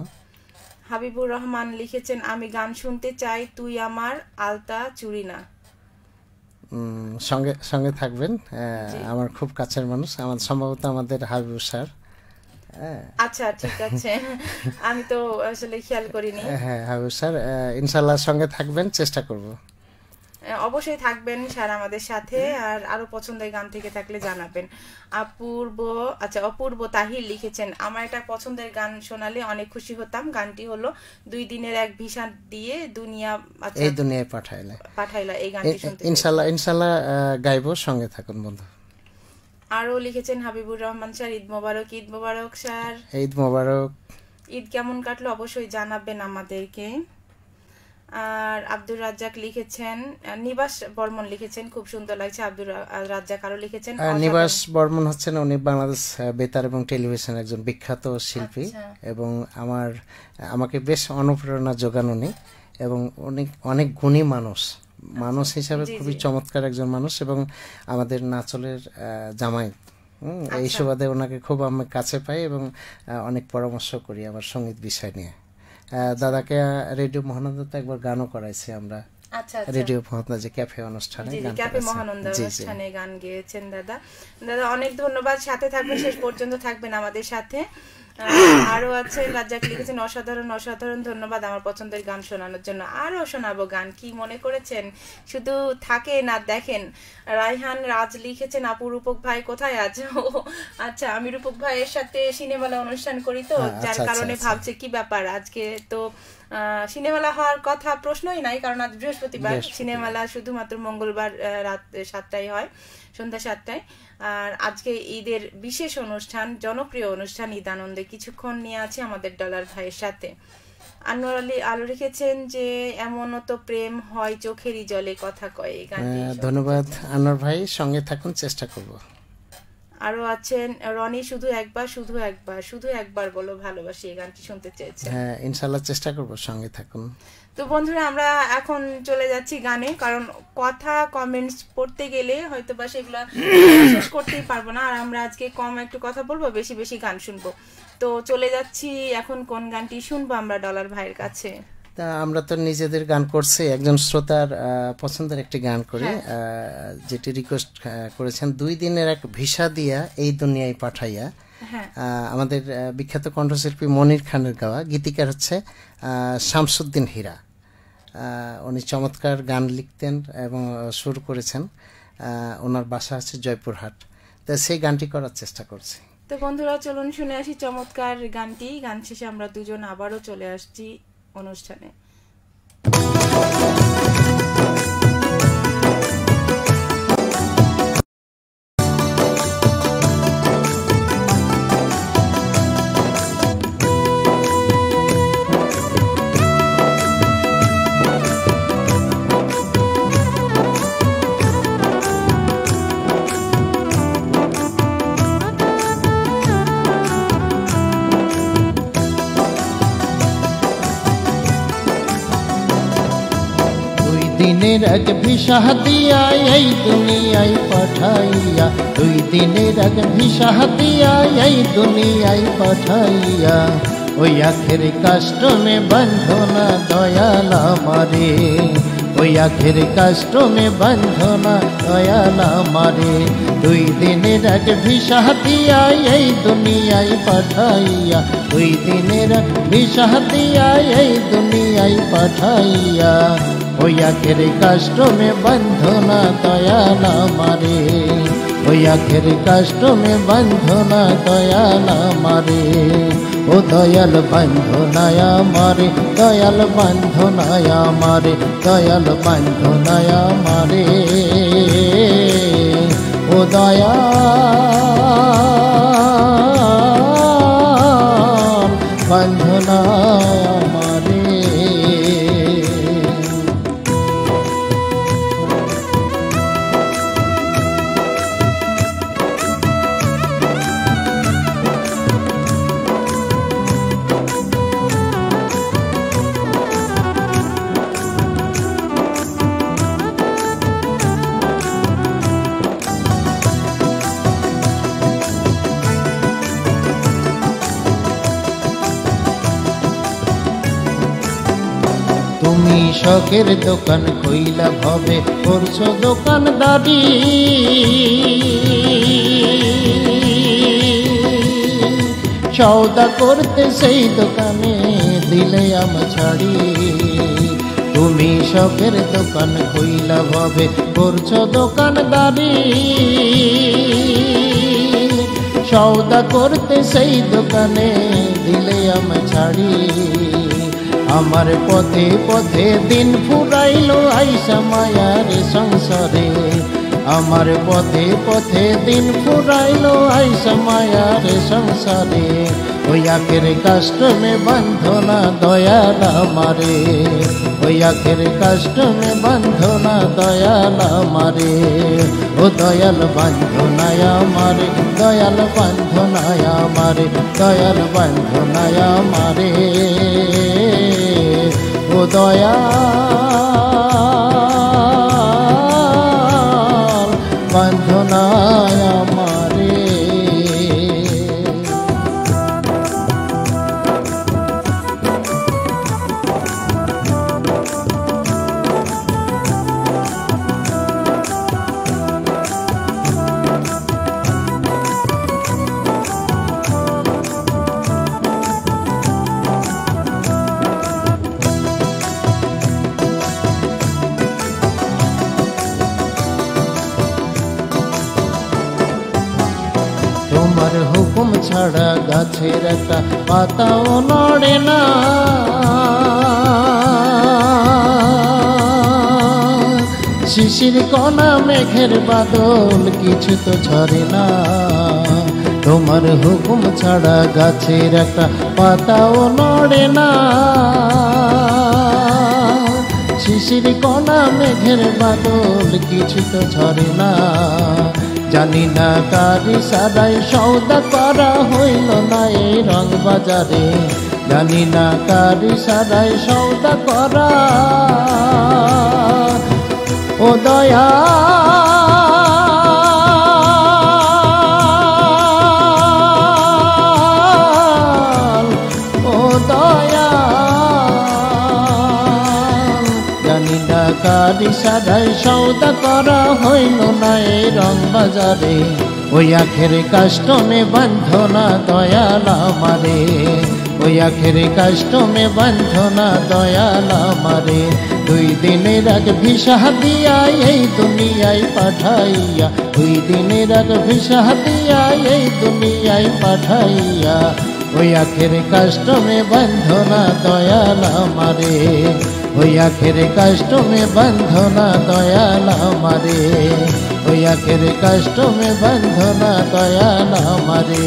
[SPEAKER 1] হাবিবুর রহমান লিখেছেন আমি গান শুনতে চাই, তুই আমার আলতা চুরি না।
[SPEAKER 2] সঙ্গে সঙ্গে থাকবেন, আমার খুব কাছের মানুষ, আমার সম্ভবত আমাদের হাবিবুর স্যার।
[SPEAKER 1] আচ্ছা ঠিক আছে, আমি তো আসলে খেয়াল করিনি।
[SPEAKER 2] হ্যাঁ হাবিবুর স্যার, ইনশাআল্লাহ সঙ্গে থাকবেন, চেষ্টা করব।
[SPEAKER 1] অবশ্যই থাকবেন স্যার আমাদের সাথে, আর আরো পছন্দের গান থেকে থাকলে জানাবেন। অপূর্ব তাহির লিখেছেন আমার একটা পছন্দের গান শোনালে অনেক খুশি হতাম, গানটি হলো 2 দিনের এক ভিসা দিয়ে দুনিয়া,
[SPEAKER 2] এই দুনিয়ায় পাঠাইলা,
[SPEAKER 1] এই গানটি শুনতে
[SPEAKER 2] ইনশাআল্লাহ গাইবো, সঙ্গে থাকুন বন্ধু।
[SPEAKER 1] আরো লিখেছেন হাবিবুর রহমান স্যার, ঈদ মোবারক। ঈদ মোবারক স্যার।
[SPEAKER 2] ঈদ মোবারক।
[SPEAKER 1] ঈদ কেমন কাটলো অবশ্যই জানাবেন আমাদেরকে। আর আব্দুর রাজ্জাক লিখেছেন, নিবাস বর্মন লিখেছেন খুব সুন্দর লাগছে। আব্দুর রাজ্জাক আরো লিখেছেন
[SPEAKER 2] নিবাস বর্মন হচ্ছেন উনি বাংলাদেশ বেতার এবং টেলিভিশনের একজন বিখ্যাত শিল্পী এবং আমাকে বেশ অনুপ্রেরণা যোগান উনি, এবং অনেক গুণী মানুষ হিসাবে খুবই চমৎকার একজন মানুষ, এবং আমাদের নাচলের জামাই। এই সুবাদে ওনাকে খুব আমি কাছে পাই এবং অনেক পরামর্শ করি আমার সঙ্গীত বিষয় নিয়ে। দাদাকে রেডিও মহানন্দাতে একবার গানও করাইছি আমরা। রেডিও মহানন্দা যে ক্যাফে অনুষ্ঠানে
[SPEAKER 1] গান গেয়েছেন দাদা। দাদা অনেক ধন্যবাদ, সাথে থাকবেন, শেষ পর্যন্ত থাকবেন আমাদের সাথে। আরো আছে রাজ্জাক লিখেছেন অসাধারণ ধন্যবাদ আমার পছন্দের গান শোনানোর জন্য। আরো শোনাবো গান, কি মনে করেছেন, শুধু থাকে না দেখেন। রায়হান রাজ লিখেছেন আপু রূপক ভাই কোথায় আজ? আচ্ছা, আমি রূপক ভাইয়ের সাথে সিনেমালা অনুষ্ঠান করি তো, যার কারণে ভাবছে কি ব্যাপার, আজকে তো সিনেমালা হওয়ার কথা প্রশ্নই নাই, কারণ আজ বৃহস্পতিবার। সিনেমালা শুধুমাত্র মঙ্গলবার রাত 7টায় হয়, সন্ধ্যা 7টায়। আর আজকে ঈদের বিশেষ অনুষ্ঠান, জনপ্রিয় অনুষ্ঠান ঈদ আনন্দে কিছুক্ষণ নিয়ে আছে আমাদের ডলার ভাইয়ের সাথে। আনোয়ার আলী আলো লিখেছেন যে এমনও তো প্রেম হয় চোখেরই জলে কথা কয়। এই গানটি
[SPEAKER 2] ধন্যবাদ আনোয়ার ভাই, সঙ্গে থাকুন, চেষ্টা করব।
[SPEAKER 1] আরো আছেন রনি শুধু একবার বলো ভালোবাসি, এই গানটি শুনতে চেয়েছেন।
[SPEAKER 2] হ্যাঁ, ইনশাআল্লাহ চেষ্টা করব, সঙ্গে থাকুন।
[SPEAKER 1] তো বন্ধুরা আমরা এখন চলে যাচ্ছি গানে, কারণ কথা কমেন্টস পড়তে গেলে হয়তো বা সেগুলো শেষ করতেই পারবো না, আর আমরা আজকে কম একটু কথা বলবো, বেশি গান শুনবো। তো চলে যাচ্ছি এখন, কোন গানটি শুনবো আমরা ডলার ভাইয়ের কাছে?
[SPEAKER 2] তা আমরা তো নিজেদের গান করছি, একজন শ্রোতার পছন্দের একটি গান করি, যেটি রিকোয়েস্ট করেছেন, 2 দিনের এক ভিসা দিয়া এই দুনিয়ায় পাঠাইয়া। আমাদের বিখ্যাত কণ্ঠশিল্পী মনির খানের গাওয়া, গীতিকার হচ্ছে শামসুদ্দিন হীরা। উনি চমৎকার গান লিখতেন এবং সুর করেছেন। ওনার বাসা হচ্ছে জয়পুরহাট, তো সেই গানটি করার চেষ্টা করছি।
[SPEAKER 1] তো বন্ধুরা চলুন শুনে আসি চমৎকার গানটি। গান শেষে আমরা দুজন আবারও চলে আসছি অনুষ্ঠানে।
[SPEAKER 2] দিনের এক ভিসা দিয়া এই দুনিয়ায় পাঠাইয়া, 2 দিনের এক ভিসা দিয়া এই দুনিয়ায় পাঠাইয়া, ওই আখের কাষ্টমে বন্ধনা দয়াল আমারে, ওই আখের কাষ্টমে বন্ধনা দয়াল আমারে। 2 দিনের এক ভিসা দিয়া এই দুনিয়ায় পাঠাইয়া, 2 দিনের এক ভিসা দিয়া এই দুনিয়ায় পাঠাইয়া, ওই আখের কাষ্টমে বন্ধনা দয়াল আমারে, ওই আখের কাষ্টমে বন্ধনা দয়াল আমারে। ও দয়াল বন্ধনায় আমারে, দয়াল বন্ধনায় আমারে, দয়াল বন্ধনায় আমারে। ও দয়াল বন্ধনায় আমারে। তুমি শখের দোকান কইলা ভবে করছো দোকানদারি, সওদা করতে সেই দোকানে দিলে আম ছাড়ি। তুমি শখের দোকান কইলা ভবে করছো দোকানদারি, সওদা করতে সেই দোকানে দিলে আম ছাড়ি। আমার পথে পথে দিন ফুরাইলো আইসা মায়ার সংসারে, আমার পথে পথে দিন ফুরাইলো আইসা মায়ার সংসারে ওই আখের কষ্ট মে বন্ধনা দয়াল আমারে ওই আখের কষ্ট মে বন্ধনা দয়াল আমারে ও দয়াল বন্ধনায় আমারে দয়াল বন্ধনায় আমারে দয়াল বন্ধনায় আমারে ও দয়াল বন্ধনায় আমারে তোমার হুকুম ছাড়া গাছের একটা পাতাও নড়ে না শিশির কণা মেঘের বাদল কিছু তো ঝরে না তোমার হুকুম ছাড়া গাছের একটা পাতাও নড়ে না শিশির কণা মেঘের বাদল কিছু তো ঝরে না জানি না কারি সারাই সৌদা করা হইল না এই রং বাজারে জানি না কারি সারাই সৌদা করা ও দয়াল ও দয়াল জানি না কারি সারাই সৌদা করা হইল না এই রং বাজারে ওই আখের কষ্ট মে বন্ধনা দয়াল আমারে ওই আখের কষ্ট মে বন্ধনা দয়াল আমারে দুই দিনের আগ ভিসা দিয়া এই দুনিয়ায় পাঠাইয়া দুই দিনের আগ ভিসা দিয়া এই দুনিয়ায় পাঠাইয়া ওই আখের কষ্ট মে বন্ধনা দয়াল আমারে ওই আখের কষ্ট মে বন্ধনা দয়াল আমারে ওই আখের কষ্ট মে বন্ধনা দয়াল আমারে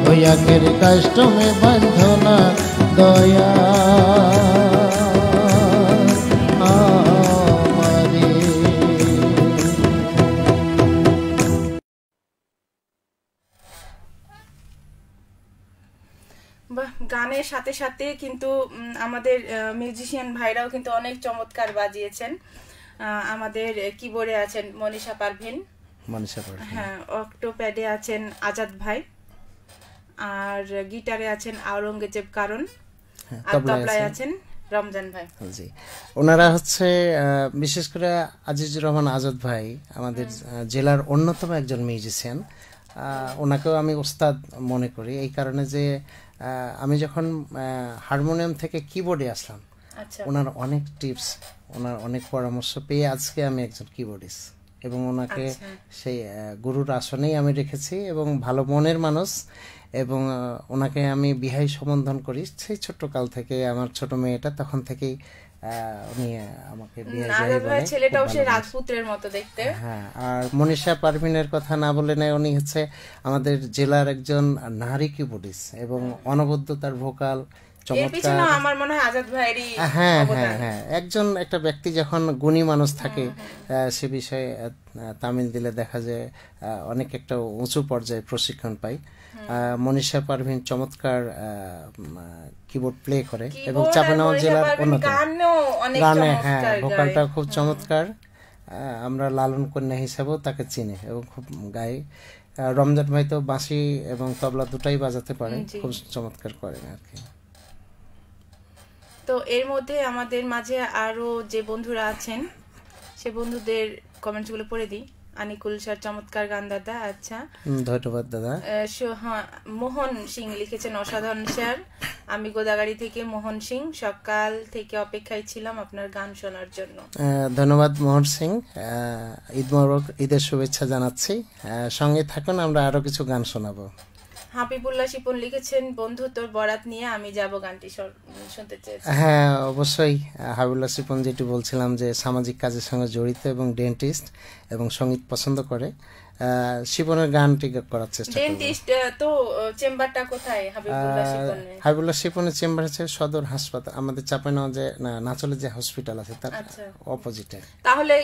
[SPEAKER 2] ওই আখের কষ্ট মে বন্ধনা দয়াল আমারে।
[SPEAKER 1] বাহ, গানের সাথে সাথে কিন্তু আমাদের মিউজিশিয়ান ভাইরাও কিন্তু অনেক চমৎকার বাজিয়েছেন। আমাদের কিবোর্ডে আছেন মনীষা পারভিন, হ্যাঁ, অক্টোপ্যাডে আছেন আজাদ ভাই, আর গিটারে আছেন আওরঙ্গজেব কারণ, আর তবলায় আছেন রমজান ভাই।
[SPEAKER 2] জি, ওনারা হচ্ছে বিশেষ করে আজিজুর রহমান আজাদ ভাই আমাদের জেলার অন্যতম একজন মিউজিশিয়ান। ওনাকেও আমি ওস্তাদ মনে করি এই কারণে যে আমি যখন হারমোনিয়াম থেকে কিবোর্ডে আসলাম ওনার অনেক টিপস, ওনার অনেক পরামর্শ পেয়ে আজকে আমি একজন কিবোর্ডিস্ট এবং ওনাকে সেই গুরুর আসনেই আমি রেখেছি এবং ভালো মনের মানুষ এবং ওনাকে আমি বিহাই সম্বোধন করি সেই ছোট্ট কাল থেকে। আমার ছোট মেয়েটা তখন থেকেই উনি আমাকে বিহাই বলে,
[SPEAKER 1] ছেলেটাও সে রাজপুত্রের মতো দেখতে।
[SPEAKER 2] হ্যাঁ, আর মনীষা পারভিনের কথা না বলে না, উনি হচ্ছে আমাদের জেলার একজন নারী কিবোর্ডিস্ট এবং অনবদ্য তার ভোকাল চমৎকার।
[SPEAKER 1] আমার মনে হয় আজাদ ভাইয়েরই
[SPEAKER 2] হ্যাঁ হ্যাঁ হ্যাঁ, একজন একটা ব্যক্তি যখন গুণী মানুষ থাকে সে বিষয়ে তামিল দিলে দেখা যায় অনেক একটা উঁচু পর্যায়ে প্রশিক্ষণ পায়। মনীষা পারভিন চমৎকার কিবোর্ড প্লে করে এবং চাঁপাইনবাবগঞ্জ জেলার অন্যতম গানে, হ্যাঁ, ভোকালটা খুব চমৎকার। আমরা লালন কন্যা হিসাবেও তাকে চিনি এবং খুব গাই। রমজান ভাই তো বাঁশি এবং তবলা দুটাই বাজাতে পারে, খুব চমৎকার করেন আর কি।
[SPEAKER 1] তো এর মধ্যে আমাদের মাঝে আরো যে বন্ধুরা আছেন সে বন্ধুদের কমেন্টস গুলো পড়ে দিই। আনিকুল স্যার চমৎকার গান দাদা, আচ্ছা
[SPEAKER 2] ধন্যবাদ দাদা।
[SPEAKER 1] মোহন সিং লিখেছেন অসাধারণ স্যার, আমি গোদাগাড়ি থেকে মোহন সিং, সকাল থেকে অপেক্ষায় ছিলাম আপনার গান শোনার জন্য।
[SPEAKER 2] ধন্যবাদ মোহন সিং, ঈদ মোবারক, ঈদের শুভেচ্ছা জানাচ্ছি। সঙ্গে থাকুন, আমরা আরো কিছু গান শোনাবো।
[SPEAKER 1] হাবিবুল্লাহ শিপন লিখেছেন বন্ধু তোর বরাত নিয়ে আমি যাব, গানটি শুনতে চেয়েছি।
[SPEAKER 2] হ্যাঁ অবশ্যই, হাবিবুল্লাহ শিপন যেটি বলছিলাম যে সামাজিক কাজের সঙ্গে জড়িত এবং ডেন্টিস্ট এবং সঙ্গীত পছন্দ করে, শিপনের গানটি করার চেষ্টা করব।
[SPEAKER 1] ডেন্টিস্ট তো চেম্বারটা কোথায় হাবিবুল্লাহ শিপনের?
[SPEAKER 2] হাবিবুল্লাহ শিপনের চেম্বার আছে সদর হাসপাতাল, আমাদের চাঁপাইনবাবগঞ্জে নাচলে যে হসপিটাল আছে তার অপোজিটে।
[SPEAKER 1] তাহলে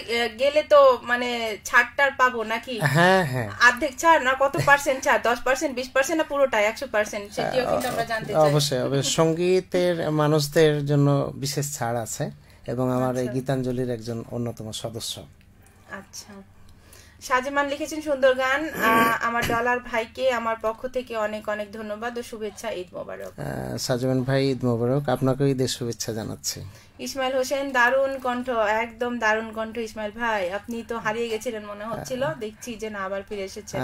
[SPEAKER 1] গেলে তো মানে ছাড়টার পাবো নাকি?
[SPEAKER 2] হ্যাঁ হ্যাঁ,
[SPEAKER 1] অর্ধেক ছাড় না কত পার্সেন্ট ছাড়? 10%, 20% না পুরোটাই 100%? সেটিও কিন্তু আমরা জানতে চাই।
[SPEAKER 2] অবশ্যই অবশ্যই, সঙ্গীতের মানুষদের জন্য বিশেষ ছাড় আছে এবং আমার এই গীতাঞ্জলির একজন অন্যতম সদস্য।
[SPEAKER 1] আচ্ছা, সাজেমান লিখেছেন সুন্দর গান, আমার ডলার ভাইকে আমার পক্ষ থেকে অনেক অনেক ধন্যবাদ ও শুভেচ্ছা, ঈদ মোবারক।
[SPEAKER 2] সাজেমান ভাই ঈদ মোবারক, আপনাকেও ঈদের শুভেচ্ছা জানাচ্ছি।
[SPEAKER 1] ইসমাইল হোসেন দারুণ কণ্ঠ, একদম দারুণ কণ্ঠ ইসমাইল ভাই, আপনি তো হারিয়ে গেছিলেন মনে হচ্ছিল, দেখছি যে না আবার ফিরে এসেছেন।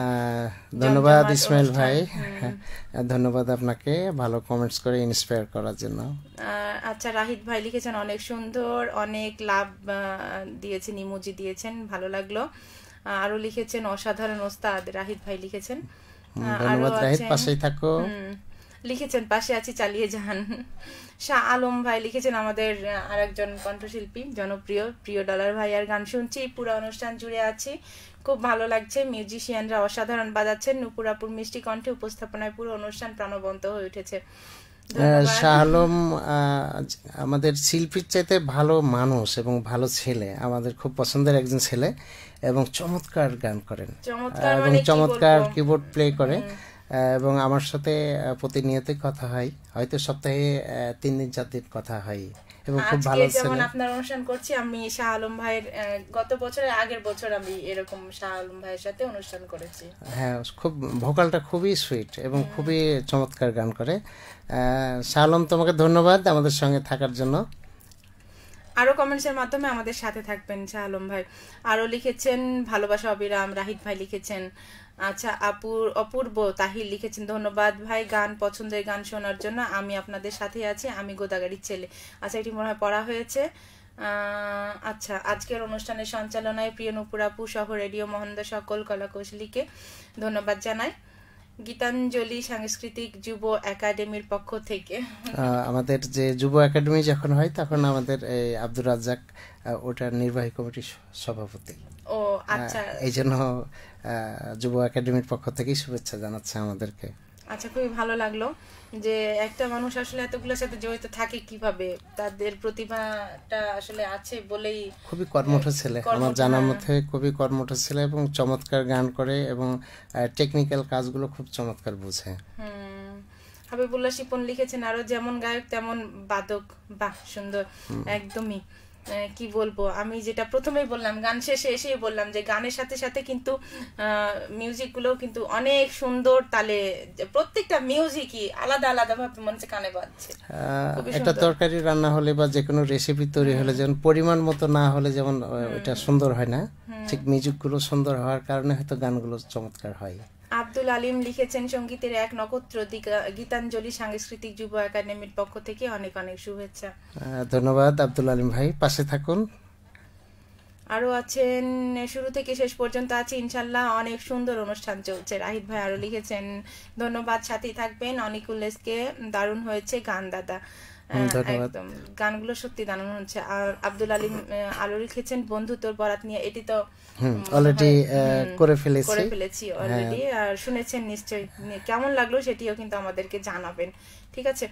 [SPEAKER 2] ধন্যবাদ ইসমাইল ভাই, ধন্যবাদ আপনাকে ভালো কমেন্টস করে ইন্সপায়ার করার জন্য।
[SPEAKER 1] আচ্ছা, রাহিদ ভাই লিখেছেন অনেক সুন্দর, অনেক লাভ দিয়েছেন, ইমোজি দিয়েছেন, ভালো লাগলো। আরো লিখেছেন অসাধারণ ওস্তাদ, রাহিদ ভাই লিখেছেন।
[SPEAKER 2] ধন্যবাদ রাহিদ, পাশেই থাকো।
[SPEAKER 1] লিখেছেন পাশে আছি চালিয়ে যান। শাহ আলম ভাই লিখেছেন আমাদের আরেকজন কণ্ঠশিল্পী, জনপ্রিয় প্রিয় ডলার ভাই, আর গান শুনছি পুরো অনুষ্ঠান জুড়ে আছি, খুব ভালো লাগছে, মিউজিশিয়ানরা অসাধারণ বাজাচ্ছেন, নুপুরাপুর মিষ্টি কণ্ঠে উপস্থাপনায় পুরো অনুষ্ঠান প্রাণবন্ত হয়ে উঠেছে।
[SPEAKER 2] শাহ আলম আমাদের শিল্পীর চাইতে ভালো মানুষ এবং ভালো ছেলে, আমাদের খুব পছন্দের একজন ছেলে এবং চমৎকার গান করেন এবং চমৎকার কিবোর্ড প্লে করে এবং আমার সাথে প্রতিনিয়তই কথা হয়, হয়তো সপ্তাহে 3 দিন 4 দিন কথা হয় এবং খুব ভালো ছেলে।
[SPEAKER 1] যেমন আপনার অনুষ্ঠান করছি আমি শাহ আলম ভাইয়ের, গত বছরের আগের বছর আমি এরকম শাহ আলম ভাইয়ের সাথে অনুষ্ঠান করেছি।
[SPEAKER 2] হ্যাঁ, খুব ভোকালটা খুবই সুইট এবং খুবই চমৎকার গান করে। শাহ আলম, তোমাকে ধন্যবাদ আমাদের সঙ্গে থাকার জন্য।
[SPEAKER 1] আরো কমেন্টসের মাধ্যমে আমাদের সাথে থাকবেন শাহ আলম ভাই। আরো লিখেছেন ভালোবাসা অবিরাম, রাহিদ ভাই লিখেছেন। আচ্ছা, অপূর্ব তাহির লিখেছেন ধন্যবাদ ভাই গান, পছন্দের গান শোনার জন্য, আমি আপনাদের সাথে আছি, আমি গোদাগাড়ির ছেলে। আচ্ছা, এটি মনে হয় পড়া হয়েছে। আচ্ছা, আজকের অনুষ্ঠানের সঞ্চালনায় প্রিয় নুপুর আপু সহ রেডিও মহন্দ সকল কলাকৌশলীকে ধন্যবাদ জানাই। গীতাঞ্জলি সাংস্কৃতিক যুব একাডেমির পক্ষ থেকে,
[SPEAKER 2] আমাদের যে যুব একাডেমি যখন হয় তখন আমাদের আব্দুর রাজ্জাক ওটার নির্বাহী কমিটির সভাপতি।
[SPEAKER 1] ও আচ্ছা,
[SPEAKER 2] এই জন্য যুব একাডেমির পক্ষ থেকেই শুভেচ্ছা জানাচ্ছে আমাদেরকে।
[SPEAKER 1] আচ্ছা, খুবই ভালো লাগলো যে একটা মানুষ আসলে এতগুলোর সাথে জড়িত থাকে কিভাবে, তাদের প্রতিভাটা আসলে আছে বলেই।
[SPEAKER 2] খুবই কর্মঠ ছেলে, আমার জানার মধ্যে খুবই কর্মঠ ছেলে এবং চমৎকার গান করে এবং টেকনিক্যাল কাজগুলো খুব চমৎকার বুঝে।
[SPEAKER 1] হাবিবুল্লাহ শিপন লিখেছেন আরো যেমন গায়ক তেমন বাদক, বাহ সুন্দর, একদমই। কি বলবো, আমি যেটা প্রথমেই বললাম, গান শেষে এসেই বললাম যে গানের সাথে সাথে কিন্তু মিউজিক গুলো কিন্তু অনেক সুন্দর তালে, প্রত্যেকটা মিউজিকই আলাদা আলাদা ভাবে মনে হচ্ছে কানে বাজছে।
[SPEAKER 2] একটা তরকারি রান্না হলে বা যে কোনো রেসিপি তৈরি হলে যেমন পরিমাণ মতো না হলে যেমন ওইটা সুন্দর হয় না, ঠিক মিউজিক গুলো সুন্দর হওয়ার কারণে হয়তো গানগুলো চমৎকার হয়।
[SPEAKER 1] আব্দুল আলিম লিখেছেন সঙ্গীতের এক নক্ষত্র, গীতাঞ্জলি সাংস্কৃতিক যুব একাডেমির পক্ষ থেকে অনেক অনেক শুভেচ্ছা।
[SPEAKER 2] ধন্যবাদ আব্দুল আলিম ভাই, পাশে থাকুন।
[SPEAKER 1] আরো আছেন শুরু থেকে শেষ পর্যন্ত আছে ইনশাল্লাহ, অনেক সুন্দর অনুষ্ঠান চলছে। রাহিদ ভাই আরো লিখেছেন ধন্যবাদ, সাথেই থাকবেন, অনিকুলেসকে দারুণ হয়েছে গান দাদা, একদম গানগুলো সত্যি দারুণ হচ্ছে। আর আব্দুল আলিম আরো লিখেছেন বন্ধু তোর বরাত নিয়ে, এটি তো
[SPEAKER 2] অলরেডি করে ফেলেছি
[SPEAKER 1] অলরেডি, আর শুনেছেন নিশ্চয়ই, কেমন লাগলো সেটিও কিন্তু আমাদেরকে জানাবেন, ঠিক আছে।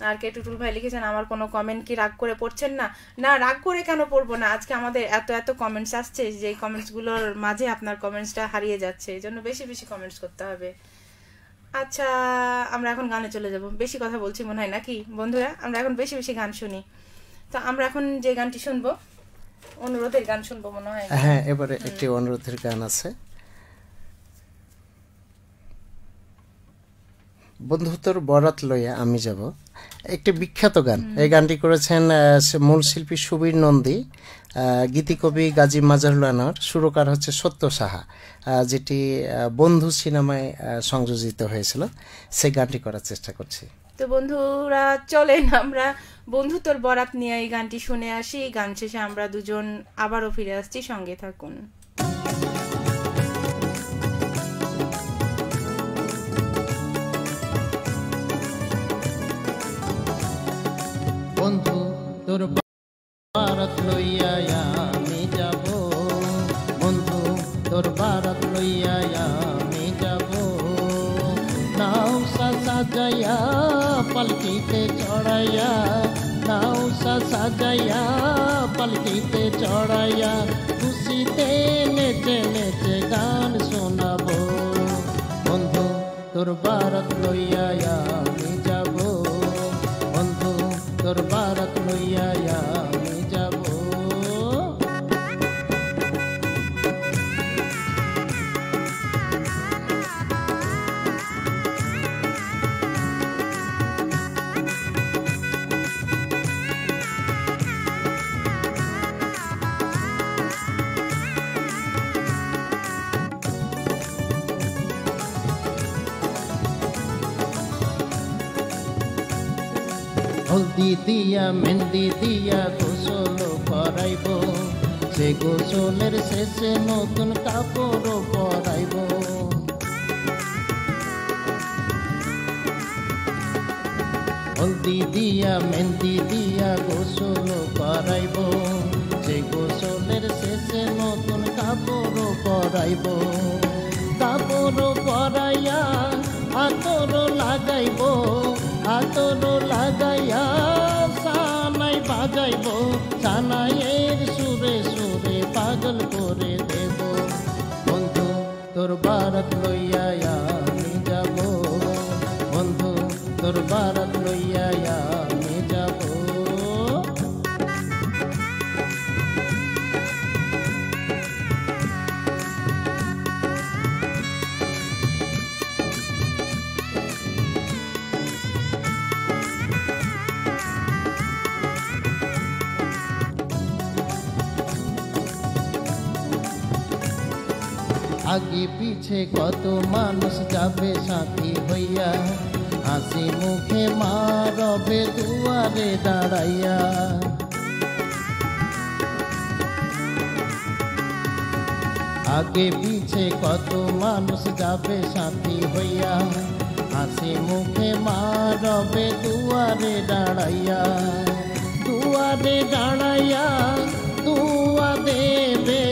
[SPEAKER 1] আর কে টুটুল ভাই লিখেছেন আমার কোনো কমেন্ট কি রাগ করে পড়ছেন না? না, রাগ করে কেন পড়বো না, আজকে আমাদের এত এত কমেন্টস আসছে যে কমেন্টস গুলোর মাঝে আপনার কমেন্টসটা হারিয়ে যাচ্ছে, এই জন্য বেশি বেশি কমেন্টস করতে হবে। আচ্ছা, আমরা এখন গানে চলে যাব, বেশি কথা বলছি মনে হয় নাকি বন্ধুরা, আমরা এখন বেশি বেশি গান শুনি। তো আমরা এখন যে গানটি শুনবো অনুরোধের গান শুনবো মনে হয়।
[SPEAKER 2] হ্যাঁ, এবারে একটি অনুরোধের গান আছে, বন্ধুত্বর বরাত লইয়া আমি যাব, একটি বিখ্যাত গান। এই গানটি করেছেন মূল শিল্পী সুবীর নন্দী, গীতিকবি গাজী মাজহারুল আনোয়ার, সুরকার হচ্ছে সত্য সাহা, যেটি বন্ধু সিনেমায় সংযোজিত হয়েছিল। সেই গানটি করার চেষ্টা করছি।
[SPEAKER 1] তো বন্ধুরা চলেন আমরা বন্ধুত্বর বরাত নিয়ে এই গানটি শুনে আসি, গান শেষে আমরা দুজন আবারও ফিরে আসছি, সঙ্গে থাকুন।
[SPEAKER 2] বন্ধু তোর বারাত লইয়া আমি যাব, বন্ধু তোর বারাত লইয়া আমি যাব। নাও সাজাইয়া পালকিতে চড়াইয়া, নাও সাজাইয়া পালকিতে চড়াইয়া, খুশিতে নেচে নেচে গান শোনাবো। বন্ধু তোর বারাত লইয়া আমি যাব, বন্ধু তোর বারাত লইয়া আমি যাব। হলদি দিয়া মেহেন্দি দিয়া গোসল করাইব, সে গোসলের শেষে নতুন কাপড় পরাইব। হলদি দিয়া মেহেন্দি দিয়া গোসল করাইব, সে গোসলের শেষে নতুন কাপড় পরাইব। কাপড় পরাইয়া আতর লাগাইব, আতর লাগাইয়া সানাই বাজাইব, সানাইয়ের সুরে সুরে পাগল করে দেব। বন্ধু তোর বারাত লইয়া আমি যাব, বন্ধু তোর বারাত লইয়া আমি যাব। আগে পিছে কত মানুষ যাবে সাথী হইয়া, হাসি মুখে মা রবে দুয়ারে দাঁড়াইয়া। আগে পিছে কত মানুষ যাবে সাথী হইয়া, হাসি মুখে মা রবে দুয়ারে দাঁড়াইয়া। দুয়ারে দাঁড়াইয়া দুয়া দেবে,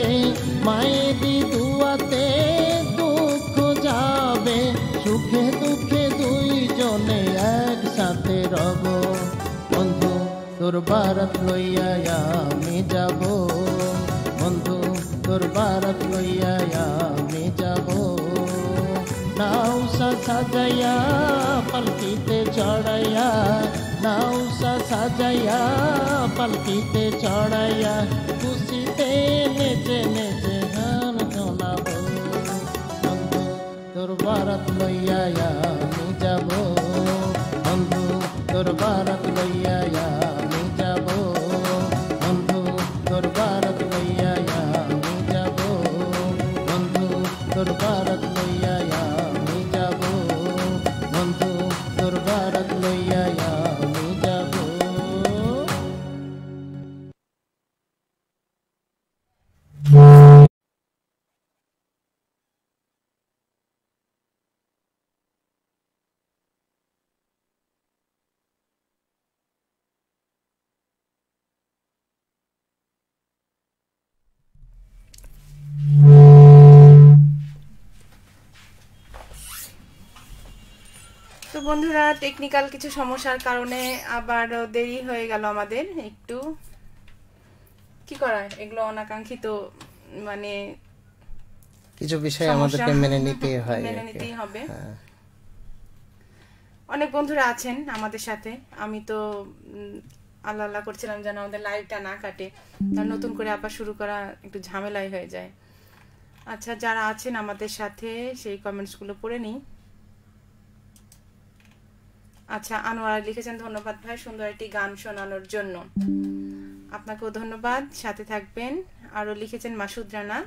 [SPEAKER 2] মায়েরই দুয়াতে দুঃখ যাবে, সুখে দুঃখে দুইজনে একসাথে রব। বন্ধু তোর বারাত লইয়া আমি যাব, বন্ধু তোর বারাত লইয়া আমি যাব। নাও সাজাইয়া পালকিতে চড়াইয়া, নাও সাজাইয়া পালকিতে চড়াইয়া, খুশিতে নেচে নেচে গান শোনাবো। বন্ধু তোর বারাত লইয়া আমি যাব, বন্ধু তোর বারাত লইয়া আমি যাব, বন্ধু তোর বারাত লইয়া আমি যাব, বন্ধু তোর বারাত লইয়া আমি যাব, বন্ধু তোর বারাত লইয়া আমি যাব।
[SPEAKER 1] তো বন্ধুরা, টেকনিক্যাল কিছু সমস্যার কারণে আবার দেরি হয়ে গেল আমাদের একটু। কি করার, এগুলো অনাকাঙ্ক্ষিত, মানে
[SPEAKER 2] কিছু বিষয় আমাদেরকে মেনে নিতেই হয়,
[SPEAKER 1] মেনে নিতেই হবে। অনেক বন্ধুরা আছেন আমাদের সাথে, আমি তো আল্লাহ আল্লাহ করছিলাম যেন আমাদের লাইভটা না কাটে, তার নতুন করে আবার শুরু করা একটু ঝামেলাই হয়ে যায়। আচ্ছা, যারা আছেন আমাদের সাথে সেই কমেন্টসগুলো পড়ে নিই। আচ্ছা, আনোয়ার লিখেছেন ধন্যবাদ ভাই সুন্দর একটি গান শোনানোর জন্য। আপনাকেও ধন্যবাদ, সাথে থাকবেন। আরো লিখেছেন মাসুদ রানা,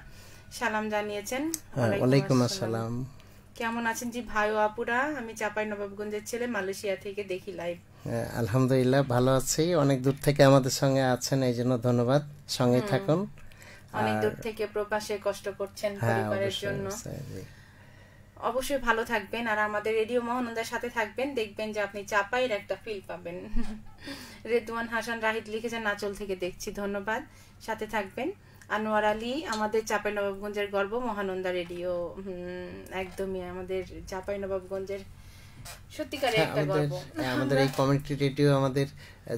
[SPEAKER 1] সালাম জানিয়েছেন।
[SPEAKER 2] ওয়ালাইকুম আসসালাম।
[SPEAKER 1] কেমন আছেন জি ভাই ও আপুরা? আমি চাঁপাইনবাবগঞ্জের ছেলে, মালয়েশিয়া থেকে দেখি লাইভ।
[SPEAKER 2] আলহামদুলিল্লাহ ভালো আছি, অনেক দূর থেকে আমাদের সঙ্গে আছেন, এই জন্য ধন্যবাদ। সঙ্গে থাকুন।
[SPEAKER 1] অনেক দূর থেকে প্রবাসে কষ্ট করছেন পরিবারের জন্য। অবশ্যই ভালো থাকবেন আর আমাদের রেডিও মহানন্দার সাথে থাকবেন, দেখবেন যে আপনি চাপাইয়ের একটা ফিল পাবেন। রেদওয়ান হাসান রাহিদ লিখেছেন নাচল থেকে দেখছি, ধন্যবাদ, সাথে থাকবেন। আনোয়ার আলী আমাদের চাঁপাইনবাবগঞ্জের গর্ব মহানন্দা রেডিও, একদমই আমাদের চাঁপাইনবাবগঞ্জের সত্যিকারের একটা গর্ব।
[SPEAKER 2] আমাদের এই কমিউনিটি রেডিও, আমাদের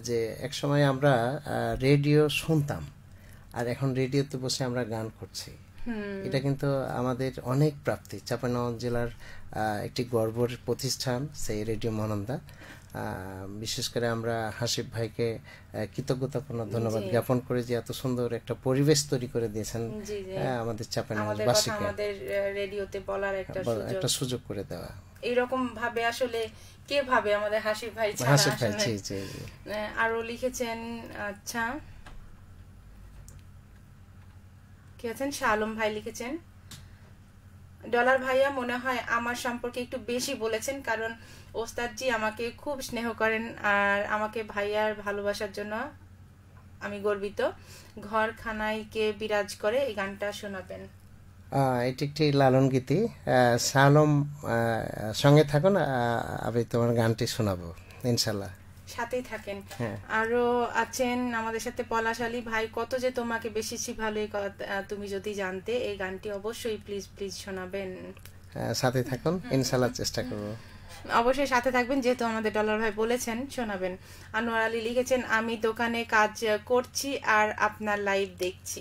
[SPEAKER 2] যে একসময় আমরা রেডিও শুনতাম আর এখন রেডিওতে বসে আমরা গান করছি, এটা কিন্তু আমাদের অনেক প্রাপ্তি। চাঁপাইনবাবগঞ্জ জেলার একটি গর্বের প্রতিষ্ঠান সেই রেডিও মহানন্দা। বিশেষ করে আমরা হাসিব ভাইকে কৃতজ্ঞতাপূর্ণ ধন্যবাদ জ্ঞাপন করে যে এত সুন্দর একটা পরিবেশ তৈরি করে দিয়েছেন আমাদের চাঁপাইনবাবগঞ্জবাসীকে,
[SPEAKER 1] আমাদের রেডিওতে বলার একটা
[SPEAKER 2] সুযোগ করে দেওয়া।
[SPEAKER 1] এইরকম ভাবে আসলে কে ভাবে আমাদের হাসিব ভাই ছাড়া।
[SPEAKER 2] হাসিব ভাই, জি জি।
[SPEAKER 1] আরো লিখেছেন, আচ্ছা কে আছেন, শাহ আলম ভাই লিখেছেন, ডলার ভাইয়া মনে হয় আমার সম্পর্কে একটু বেশি বলেছেন, কারণ ওস্তাদজি আমাকে খুব স্নেহ করেন আর আমাকে ভাইয়ার ভালোবাসার জন্য আমি গর্বিত। ঘর খানায় কে বিরাজ করে, এই গানটা শোনাবেন।
[SPEAKER 2] এটি একটি লালন গীতি। সালম সঙ্গে থাকুন, আমি তোমার গানটি শোনাবো ইনশাল্লাহ,
[SPEAKER 1] সাথেই থাকেন। আরো আছেন আমাদের সাথে পলাশ আলী ভাই, কত যে তোমাকে বেশি ভালো তুমি যদি জানতে, এই গানটি অবশ্যই প্লিজ প্লিজ শোনাবেন।
[SPEAKER 2] সাথে থাকুন, ইনশাল্লাহ চেষ্টা করব।
[SPEAKER 1] অবশ্যই সাথে থাকবেন, যেহেতু আমাদের ডলার ভাই বলেছেন শোনাবেন। আনোয়ার আলী লিখেছেন, আমি দোকানে কাজ করছি আর আপনার লাইভ দেখছি।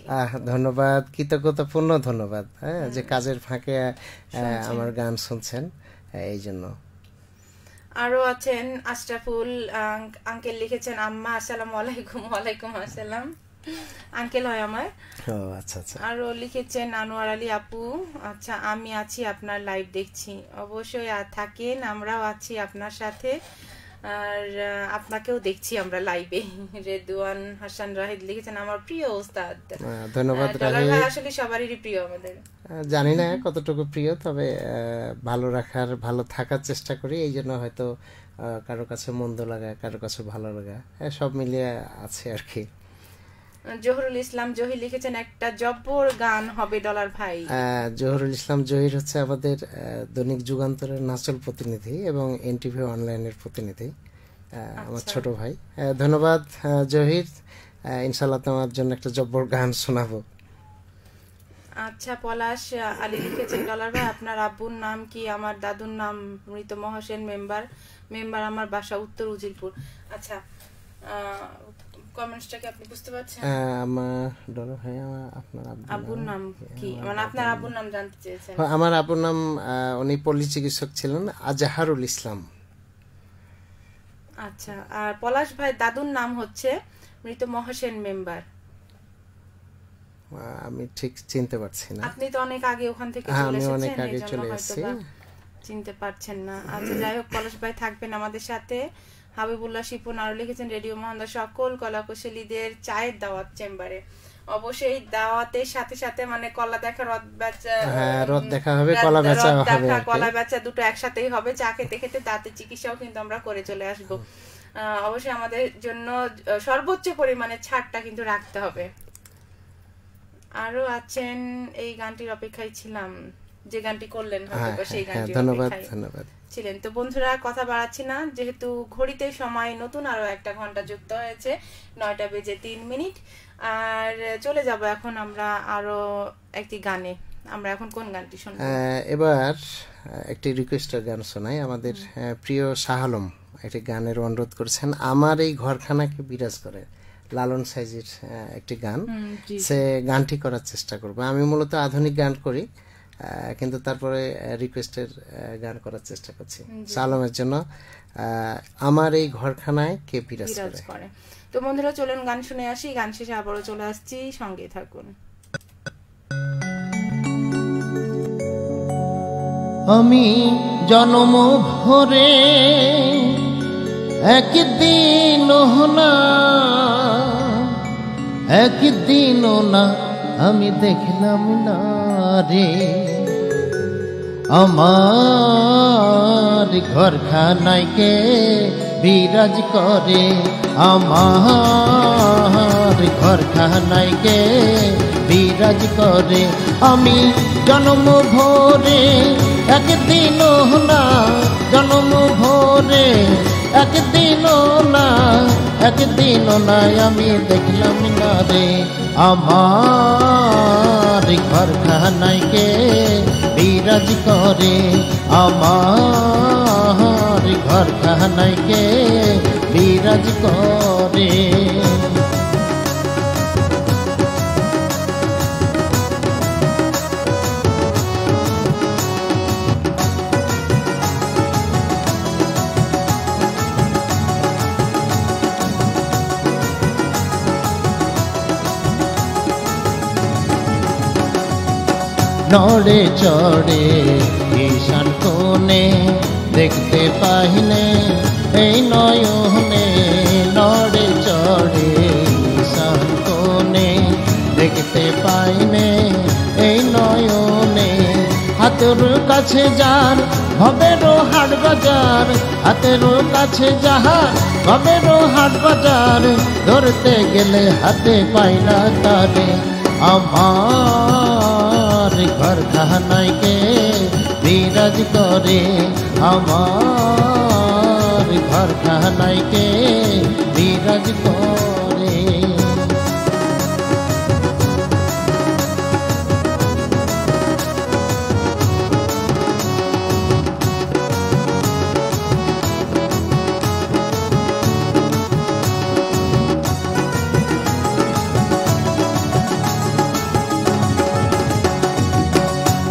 [SPEAKER 2] ধন্যবাদ, কৃতজ্ঞতাপূর্ণ ধন্যবাদ, যে কাজের ফাঁকে আমার গান শুনছেন, এই জন্য।
[SPEAKER 1] আরো আছেন আশরাফুল আঙ্কেল লিখেছেন, আম্মা আসসালামু আলাইকুম। ওয়ালাইকুম আসসালাম, আঙ্কেল হয় আমার।
[SPEAKER 2] আচ্ছা আচ্ছা।
[SPEAKER 1] আরো লিখেছেন আনোয়ার আলী আপু, আচ্ছা আমি আছি আপনার লাইভ দেখছি। অবশ্যই থাকেন, আমরাও আছি আপনার সাথে আর আপনাকেও দেখছি আমরা লাইভে। রেদওয়ান হাসান রাহিদ লিখেছেন, আমার প্রিয় ওস্তাদ।
[SPEAKER 2] ধন্যবাদ
[SPEAKER 1] রাহিদ, আসলে সবারই প্রিয় আমাদের,
[SPEAKER 2] জানি না কতটুকু প্রিয়, তবে ভালো থাকার চেষ্টা করি, এই জন্য হয়তো কারো কাছে মন্দ লাগা, কারো কাছে ভালো লাগা, সব মিলিয়ে আছে আর কি।
[SPEAKER 1] জহুরুল ইসলাম জহির লিখেছেন, একটা জব্বর গান হবে ডলার ভাই।
[SPEAKER 2] জহুরুল ইসলাম জহির হচ্ছে আমাদের দৈনিক যুগান্তরের নাচল প্রতিনিধি এবং এনটিভি অনলাইনের প্রতিনিধি, আমার ছোট ভাই। ধন্যবাদ জহির, ইনশাল্লাহ তোমার জন্য একটা জব্বর গান শোনাবো।
[SPEAKER 1] আচ্ছা, পলাশ আলী লিখেছেন, ডলার ভাই আপনার আব্বুর নাম কি? আমার দাদুর নাম মৃত মহসেন মেম্বার, আমার বাসা উত্তর উজিরপুর। আচ্ছা, কমেন্টসটাকে আপনি বুঝতে পারছেন?
[SPEAKER 2] আমার ডলার ভাই, আপনার
[SPEAKER 1] আব্বুর নাম কি, মানে আপনার আব্বুর নাম জানতে চেয়েছেন?
[SPEAKER 2] আমার আব্বুর নাম, উনি পল্লী চিকিৎসক ছিলেন, আজহারুল ইসলাম।
[SPEAKER 1] আচ্ছা, আর পলাশ ভাই দাদুর নাম হচ্ছে মৃত মহসেন মেম্বার।
[SPEAKER 2] আমি ঠিক চিনতে পারছি না।
[SPEAKER 1] আপনি তো অনেক আগে ওখান থেকে চলে এসেছেন, চিনতে পারছেন না। আচ্ছা, যাই হোক, পলাশ ভাই থাকবেন আমাদের সাথে। হাবিবুল্লাহ শিপন আরো লিখেছেন, রেডিও মহানন্দা সকল কলাকুশলীদের চায়ের দাওয়াত চেম্বারে। অবশ্যই দাওয়াতের সাথে সাথে মানে কলা দেখা, রদ দেখা হবে, কলা বেচা দুটো একসাথেই হবে। চা খেতে খেতে দাঁতের চিকিৎসাও কিন্তু আমরা করে চলে আসবো। অবশ্যই আমাদের জন্য সর্বোচ্চ পরিমাণে ছাড়টা কিন্তু রাখতে হবে। আরো আছেন, এই গানটির অপেক্ষায় ছিলাম, যে গানটি করলেন হয়তো সেই গানটির অপেক্ষায় ছিলেন। তো বন্ধুরা, কথা বাড়াচ্ছি না, যেহেতু ঘড়িতে সময় নতুন আরো একটা ঘন্টা যুক্ত হয়েছে, 9টা বেজে 3 মিনিট। আর চলে যাব এখন আমরা আরো একটি গানে। আমরা এখন কোন গানটি শুনবো?
[SPEAKER 2] এবার একটি রিকোয়েস্টের গান শোনাই। আমাদের প্রিয় শাহ আলম একটি গানের অনুরোধ করেছেন, আমার এই ঘরখানাকে বিরাজ করে, লালন সাইজির একটি গান। সে গানটি করার চেষ্টা করবো। আমি মূলত আধুনিক গান করি, কিন্তু তারপরে রিকোয়েস্টের গান করার চেষ্টা করছি। সালমের জন্য, আমার এই ঘরখানায় কে বিরাজ করে।
[SPEAKER 1] তো বন্ধুরা, চলুন গান শুনে আসি, গান শেষে আবারও চলে আসছি, সঙ্গে থাকুন।
[SPEAKER 2] আমি জন্ম ভরে একদিনও না আমি দেখলাম না রে, আমার ঘরখানায় কে বিরাজ করে, আমার ঘরখানায় কে বিরাজ করে। আমি জন্ম ভোরে একদিনও না, জন্ম ভোরে একদিনও না, একদিনও না আমি দেখলাম না রে আমার ঘরখানায় কে বিরাজ করে। আমার ঘরখানায় কে বিরাজ করে। নড়ে চড়ে ঈশান কোণে দেখতে পাইনে এই নয়নে। নড়ে চড়ে ঈশান কোণে দেখতে পাইনে এই নয়নে। হাতের কাছে যার ভবেরও হাট বাজার, হাতের কাছে যাহার ভবেরও হাট বাজার, ধরতে গেলে হাতে পাই না তারে। আমার ঘরখানায় কে বিরাজ করে। আমার ঘরখানায় কে বিরাজ করে।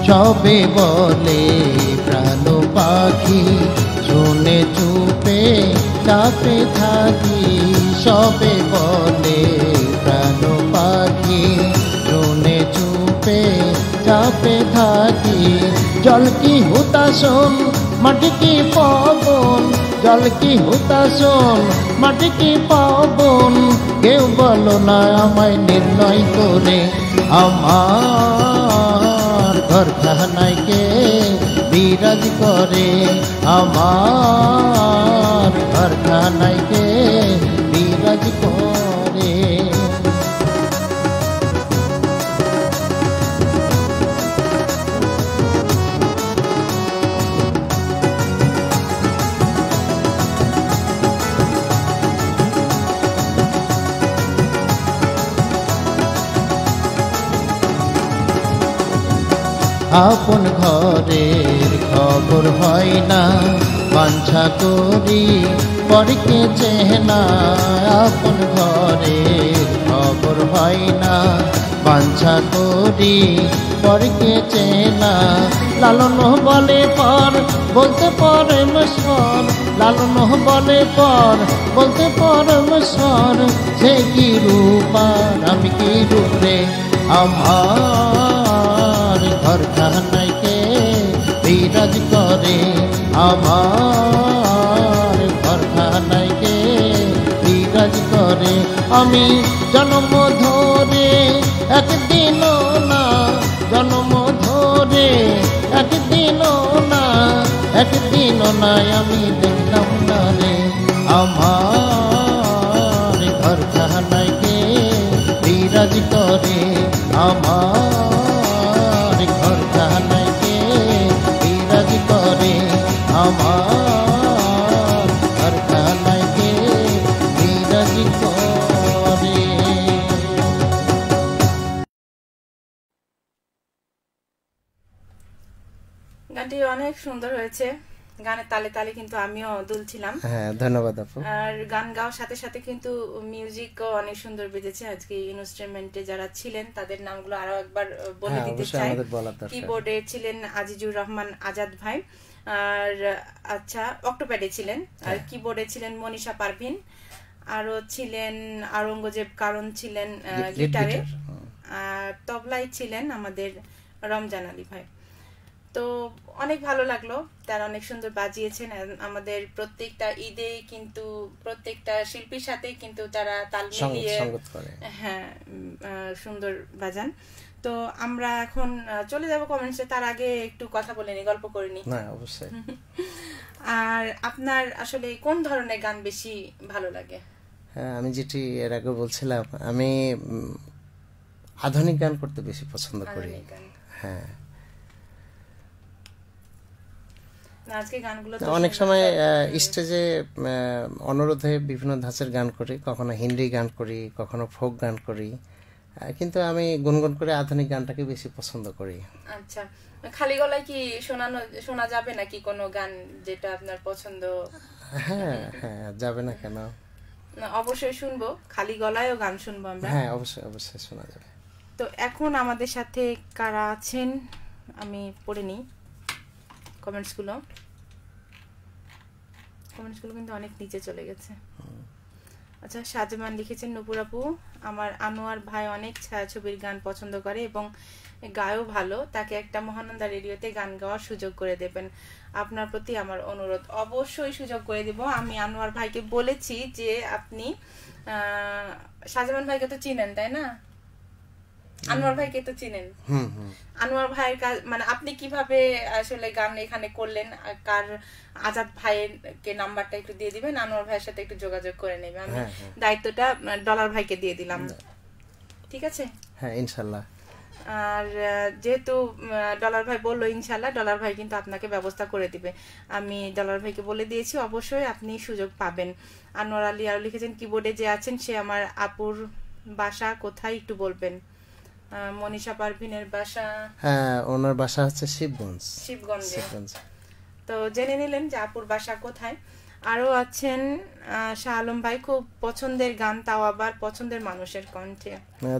[SPEAKER 2] সবে বলে প্রাণ পাখি শুনে চুপে চাপে থাকি। সবে বলে প্রাণ পাখি শুনে চুপে চাপে থাকি। জল কি হুতাশন মাটি কি পবন, জল কি হুতাশন মাটি কি পবন, কেউ বলো না আমায় নির্ণয় করে। আমার ঘরখানায় কে বিরাজ করে। আমার ঘরখানায় কে বিরাজ করে। আপন ঘরের খবর হয় না, বাঞ্ছা করি পরকে চেনা। আপন ঘরের খবর হয় না, বাঞ্ছা করি পরকে চেনা। লালন বলে পর বলতে পরমেশ্বর, লালন বলে পর বলতে পরমেশ্বর। সে কি রূপার আমি কি রূপে। আমার ঘরখানায় কে বিরাজ করে। আমার ঘরখানায় কে বিরাজ করে। আমি জন্ম ধরে একদিনও না, জন্ম ধরে একদিনও না, একদিনও না আমি দেখলাম না রে আমার ঘরখানায় কে বিরাজ করে। আমার ঘরখানায় কে বিরাজ করে। আমার ঘরখানায় কে বিরাজ করে।
[SPEAKER 1] গানটি অনেক সুন্দর হয়েছে। গানের তালে তালে কিন্তু আমিও দুলছিলাম।
[SPEAKER 2] হ্যাঁ, ধন্যবাদ আপু।
[SPEAKER 1] আর গান গাওয়ার সাথে সাথে কিন্তু মিউজিকও অনেক সুন্দর বেজেছে। আজকে ইনস্ট্রুমেন্টে যারা ছিলেন তাদের নামগুলো আরো একবার বলে দিতে চাই। কিবোর্ডে ছিলেন আজিজুর রহমান আজাদ ভাই, আর আচ্ছা অক্টোপ্যাডে ছিলেন, আর কিবোর্ডে ছিলেন মনীষা পারভিন, আরো ছিলেন আওরঙ্গজেব কারণ ছিলেন গিটারে, আর তবলায় ছিলেন আমাদের রমজান আলী ভাই। তো অনেক ভালো লাগলো, তারা অনেক সুন্দর বাজিয়েছেন। আমাদের প্রত্যেকটা ঈদে কিন্তু প্রত্যেকটা শিল্পীর সাথে কিন্তু তারা তাল মিলিয়ে হ্যাঁ সুন্দর বাজান। তো আমরা এখন চলে যাব কমেন্টসে, তার আগে একটু কথা বলে নি, গল্প করে নি।
[SPEAKER 2] না অবশ্যই।
[SPEAKER 1] আর আপনার আসলে কোন ধরনের গান বেশি ভালো লাগে?
[SPEAKER 2] হ্যাঁ, আমি যেটি এর আগে বলছিলাম, আমি আধুনিক গান করতে বেশি পছন্দ করি।
[SPEAKER 1] আধুনিক গান।
[SPEAKER 2] হ্যাঁ,
[SPEAKER 1] না, আজকে গানগুলো তো
[SPEAKER 2] অনেক
[SPEAKER 1] সুন্দর
[SPEAKER 2] সময়
[SPEAKER 1] সব।
[SPEAKER 2] স্টেজে অনুরোধে বিভিন্ন ধাঁচের গান করি, কখনো হিন্দি গান করি, কখনো ফোক গান করি, কিন্তু আমি গুনগুন করে আধুনিক গানটাকে বেশি পছন্দ করি।
[SPEAKER 1] আচ্ছা, খালি গলায় কি শোনা যাবে নাকি কোনো গান যেটা আপনার পছন্দ?
[SPEAKER 2] হ্যাঁ হ্যাঁ, যাবে না কেন?
[SPEAKER 1] না, অবশ্যই শুনবো, খালি গলায়ও গান শুনবো আমরা।
[SPEAKER 2] হ্যাঁ, অবশ্যই অবশ্যই শোনা যাবে।
[SPEAKER 1] তো এখন আমাদের সাথে কারা আছেন আমি পড়ে নিই কমেন্টসগুলো কিন্তু অনেক নিচে চলে গেছে। আচ্ছা, শাহজামান লিখেছেন, নূপুর আপু, আমার আনোয়ার ভাই অনেক ছায়াছবির গান পছন্দ করে এবং গায়ও ভালো, তাকে একটা মহানন্দা রেডিওতে গান গাওয়ার সুযোগ করে দেবেন, আপনার প্রতি আমার অনুরোধ। অবশ্যই সুযোগ করে দিব। আমি আনোয়ার ভাইকে বলেছি যে আপনি শাহজামান ভাইকে তো চিনেন তাই না? আনোয়ার ভাইকে তো চিনেন। আনোয়ার ভাইয়ের কাজ মানে আপনি কিভাবে আসলে গান এখানে করলেন, কার আজাদ ভাইয়ের কে নাম্বারটা একটু দিয়ে দিবেন, আনোয়ার ভাইয়ের সাথে একটু যোগাযোগ করে নেবেন। আমি দায়িত্বটা ডলার ভাইকে দিয়ে দিলাম, ঠিক আছে?
[SPEAKER 2] হ্যাঁ, ইনশাল্লাহ।
[SPEAKER 1] আর যেহেতু ডলার ভাই বললো ইনশাল্লাহ, ডলার ভাই কিন্তু আপনাকে ব্যবস্থা করে দিবে। আমি ডলার ভাইকে বলে দিয়েছি, অবশ্যই আপনি সুযোগ পাবেন। আনোয়ার আলী আরো লিখেছেন, কিবোর্ডে যে আছেন সে আমার আপুর বাসা কোথায় একটু বলবেন। মনীষা পারভিনের বাসা,
[SPEAKER 2] হ্যাঁ, ওনার বাসা হচ্ছে
[SPEAKER 1] শিবগঞ্জে। তো জেনে নিলেন যে আপুর বাসা কোথায়। আরো আছেন শাহ আলম ভাই, খুব পছন্দের গান, তাও আবার পছন্দের মানুষের কণ্ঠে।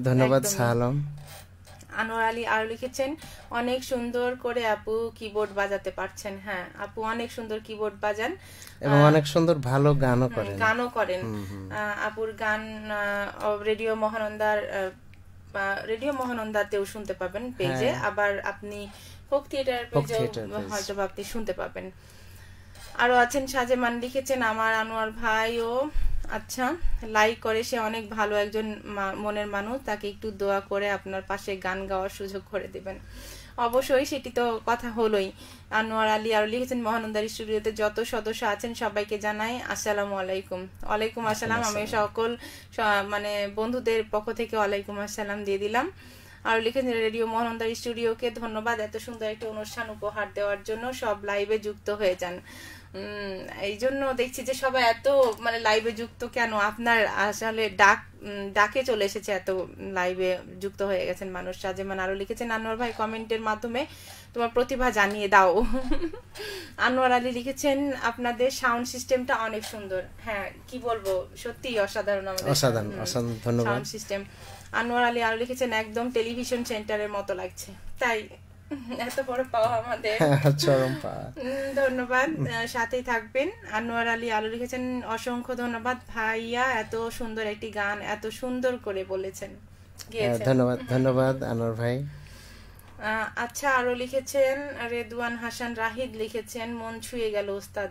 [SPEAKER 2] ধন্যবাদ শাহ আলম।
[SPEAKER 1] আনোয়ার আলী আরো লিখেছেন, অনেক সুন্দর করে আপু কিবোর্ড বাজাতে পারছেন। হ্যাঁ, আপু অনেক সুন্দর কিবোর্ড বাজান
[SPEAKER 2] এবং অনেক সুন্দর ভালো গানও করেন।
[SPEAKER 1] আপুর গান রেডিও মহানন্দাতেও শুনতে পাবেন পেজে, আবার আপনি ফোক থিয়েটার পেজেও হয়তো আপনি শুনতে পাবেন। আরো আছেন শাহজামান লিখেছেন, আমার আনোয়ার ভাইও আচ্ছা লাইক করে, সে অনেক ভালো একজন মনের মানুষ, তাকে একটু দোয়া করে আপনার পাশে গান গাওয়ার সুযোগ করে দিবেন। অবশ্যই, সেটি তো কথা হলোই। আনোয়ার আলী আরো লিখেছেন, মহানন্দার স্টুডিওতে যত সদস্য আছেন সবাইকে জানাই আসসালামু আলাইকুম। ওয়ালাইকুম আসসালাম। আমি সকল মানে বন্ধুদের পক্ষ থেকে ওয়ালাইকুম আসসালাম দিয়ে দিলাম। আর লিখেছেন, রেডিও মহানন্দার স্টুডিওকে ধন্যবাদ এত সুন্দর একটি অনুষ্ঠান উপহার দেওয়ার জন্য, সব লাইভে যুক্ত হয়ে যান। এই জন্য দেখছি যে সবাই এত মানে লাইভে যুক্ত কেন, আপনার আসলে ডাকে চলে এসেছে, এত লাইভে যুক্ত হয়ে গেছেন মানুষ। শাহজামান আরো লিখেছেন, আনোয়ার ভাই কমেন্টের মাধ্যমে তোমার প্রতিভা জানিয়ে দাও। আনোয়ার আলী লিখেছেন, আপনাদের সাউন্ড সিস্টেমটা অনেক সুন্দর। হ্যাঁ, কি বলবো, সত্যি অসাধারণ আমাদের
[SPEAKER 2] ধন্যবাদ
[SPEAKER 1] সাউন্ড সিস্টেম। আনোয়ার আলী আরো লিখেছেন, একদম টেলিভিশন সেন্টারের মতো লাগছে। তাই এত বড় পাওয়া আমাদের,
[SPEAKER 2] চরম পাওয়া।
[SPEAKER 1] ধন্যবাদ, সাথেই থাকবেন। আনোয়ার আলী আলো লিখেছেন, অসংখ্য ধন্যবাদ ভাইয়া, এত সুন্দর একটি গান এত সুন্দর করে বলেছেন।
[SPEAKER 2] ধন্যবাদ আনোয়ার ভাই।
[SPEAKER 1] আচ্ছা, আরো লিখেছেন রেদওয়ান হাসান রাহিদ লিখেছেন, মন ছুঁয়ে গেল ওস্তাদ।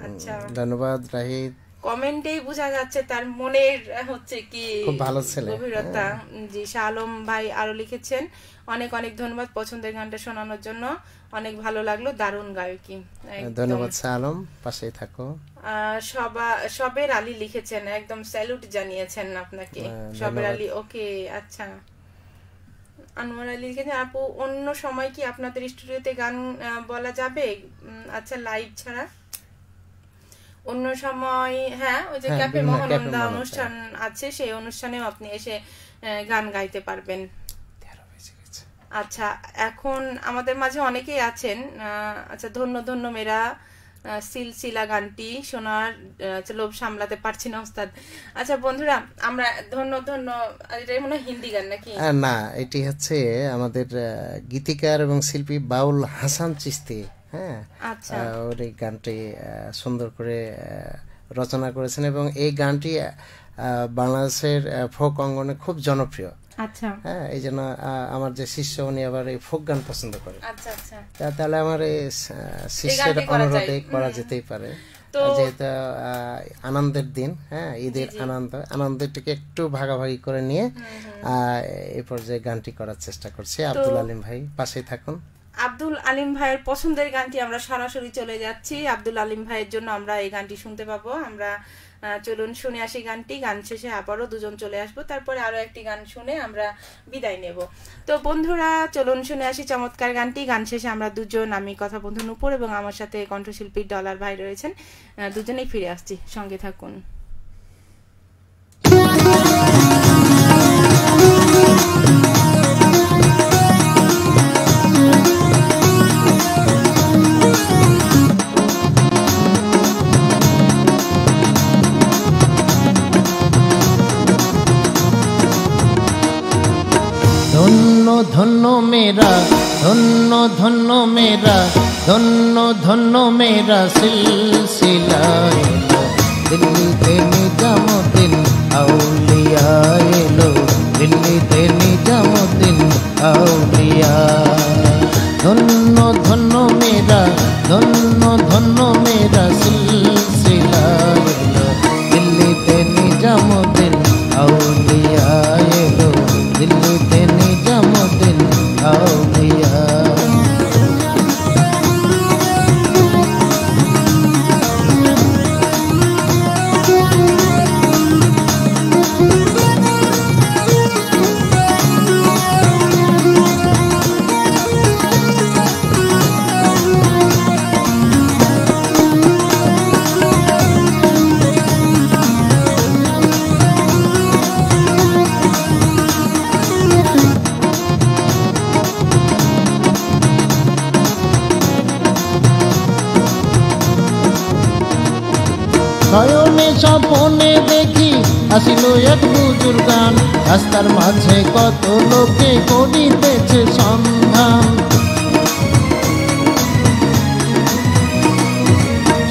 [SPEAKER 1] আচ্ছা,
[SPEAKER 2] ধন্যবাদ রাহিদ।
[SPEAKER 1] কমেন্টেই বোঝা যাচ্ছে তার মনের হচ্ছে কি
[SPEAKER 2] খুব ভালো ছেলে,
[SPEAKER 1] গভীরতা। জি, শাহ আলম ভাই আরো লিখেছেন, অনেক অনেক ধন্যবাদ পছন্দের গানটা শোনানোর জন্য, অনেক ভালো লাগলো, দারুণ গায়কী।
[SPEAKER 2] ধন্যবাদ শাহ আলম, পাশেই থাকো।
[SPEAKER 1] সবের আলী লিখেছেন, একদম স্যালুট জানিয়েছেন আপনাকে সবের আলী। ওকে, আচ্ছা। আনোয়ার আলী লিখেছেন, আপু অন্য সময় কি আপনাদের স্টুডিওতে গান বলা যাবে? আচ্ছা, লাইভ ছাড়া অন্য সময়? হ্যাঁ, ওই যে ক্যাফে মহানন্দা অনুষ্ঠান আছে, সেই অনুষ্ঠানেও আপনি এসে গান গাইতে পারবেন। আচ্ছা, এখন আমাদের মাঝে অনেকেই আছেন। আচ্ছা, ধন্য ধন্য মেরা সিলসিলা গানটি শোনার লোভ সামলাতে পারছি না ওস্তাদ। আচ্ছা বন্ধুরা, আমরা ধন্য ধন্য, এটা মনে হয় হিন্দি গান নাকি?
[SPEAKER 2] না, এটি হচ্ছে আমাদের গীতিকার এবং শিল্পী বাউল হাসান চিশতি। হ্যাঁ, ওর এই গানটি সুন্দর করে রচনা করেছেন এবং এই গানটি বাংলাদেশের ফোক অঙ্গনে খুব জনপ্রিয়।
[SPEAKER 1] আচ্ছা,
[SPEAKER 2] হ্যাঁ, এই জন্য আমার যে শিষ্য উনি আবার এই ফোক গান পছন্দ করে।
[SPEAKER 1] আচ্ছা আচ্ছা,
[SPEAKER 2] তাহলে আমার এই শিষ্যের অনুরোধে করা যেতেই পারে, যেহেতু আনন্দের দিন। হ্যাঁ, ঈদের আনন্দটাকে একটু ভাগাভাগি করে নিয়ে এই পর্যায়ে গানটি করার চেষ্টা করছি। আব্দুল আলিম ভাই, পাশেই থাকুন।
[SPEAKER 1] আব্দুল আলিম ভাইয়ের পছন্দের গানটি আমরা সরাসরি চলে যাচ্ছি। আব্দুল আলিম ভাইয়ের জন্য আমরা এই গানটি শুনতে পাবো। আমরা চলুন শুনে আসি গানটি। গান শেষে আবারও দুজন চলে আসবো, তারপরে আরো একটি গান শুনে আমরা বিদায় নেব। তো বন্ধুরা চলুন শুনে আসি চমৎকার গানটি। গান শেষে আমরা দুজন, আমি কথা বন্ধু নূপুর এবং আমার সাথে কণ্ঠশিল্পী ডলার ভাই রয়েছেন, দুজনেই ফিরে আসছি, সঙ্গে থাকুন।
[SPEAKER 2] ধন্য ধন্য মেরা, ধন্য ধন্য মেরা, ধন্য ধন্য মেরা সিলসিলা, দিল্লিতে নিজামুদ্দিন আউলিয়া এলো, দিল্লিতে নিজামুদ্দিন আউলিয়া। ধন্য ধন্য মেরা, ধন্য ধন্য মেরা সিলসিলা এলো, দিল্লিতে নিজামুদ্দিন আউলিয়া এলো, দিল্লিতে নিজামুদ্দিন আউলিয়া। শয়নে স্বপনে দেখি আসিল এক বুজুর্গান, রাস্তার মাঝে কত লোকে করিতেছে সন্ধান।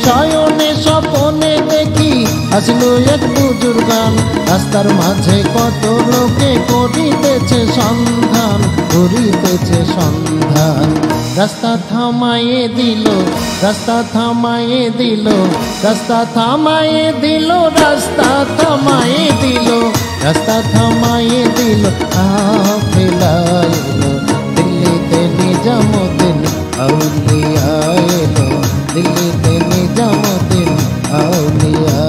[SPEAKER 2] শয়নে স্বপনে দেখি আসিল এক বুজুর্গান, রাস্তার মাঝে কত লোকে করিতেছে সন্ধান, করিতেছে সন্ধান। রাস্তা থামাইয়ে দিল, রাস্তা থামাইয়ে দিল, রাস্তা থামাইয়ে দিল, রাস্তা থামাইয়ে দিল, রাস্তা থামাইয়ে দিল, কাফেলা এলো, দিল্লিতে নিজামুদ্দিন আউলিয়া এলো, দিল্লিতে নিজামুদ্দিন আউলিয়া।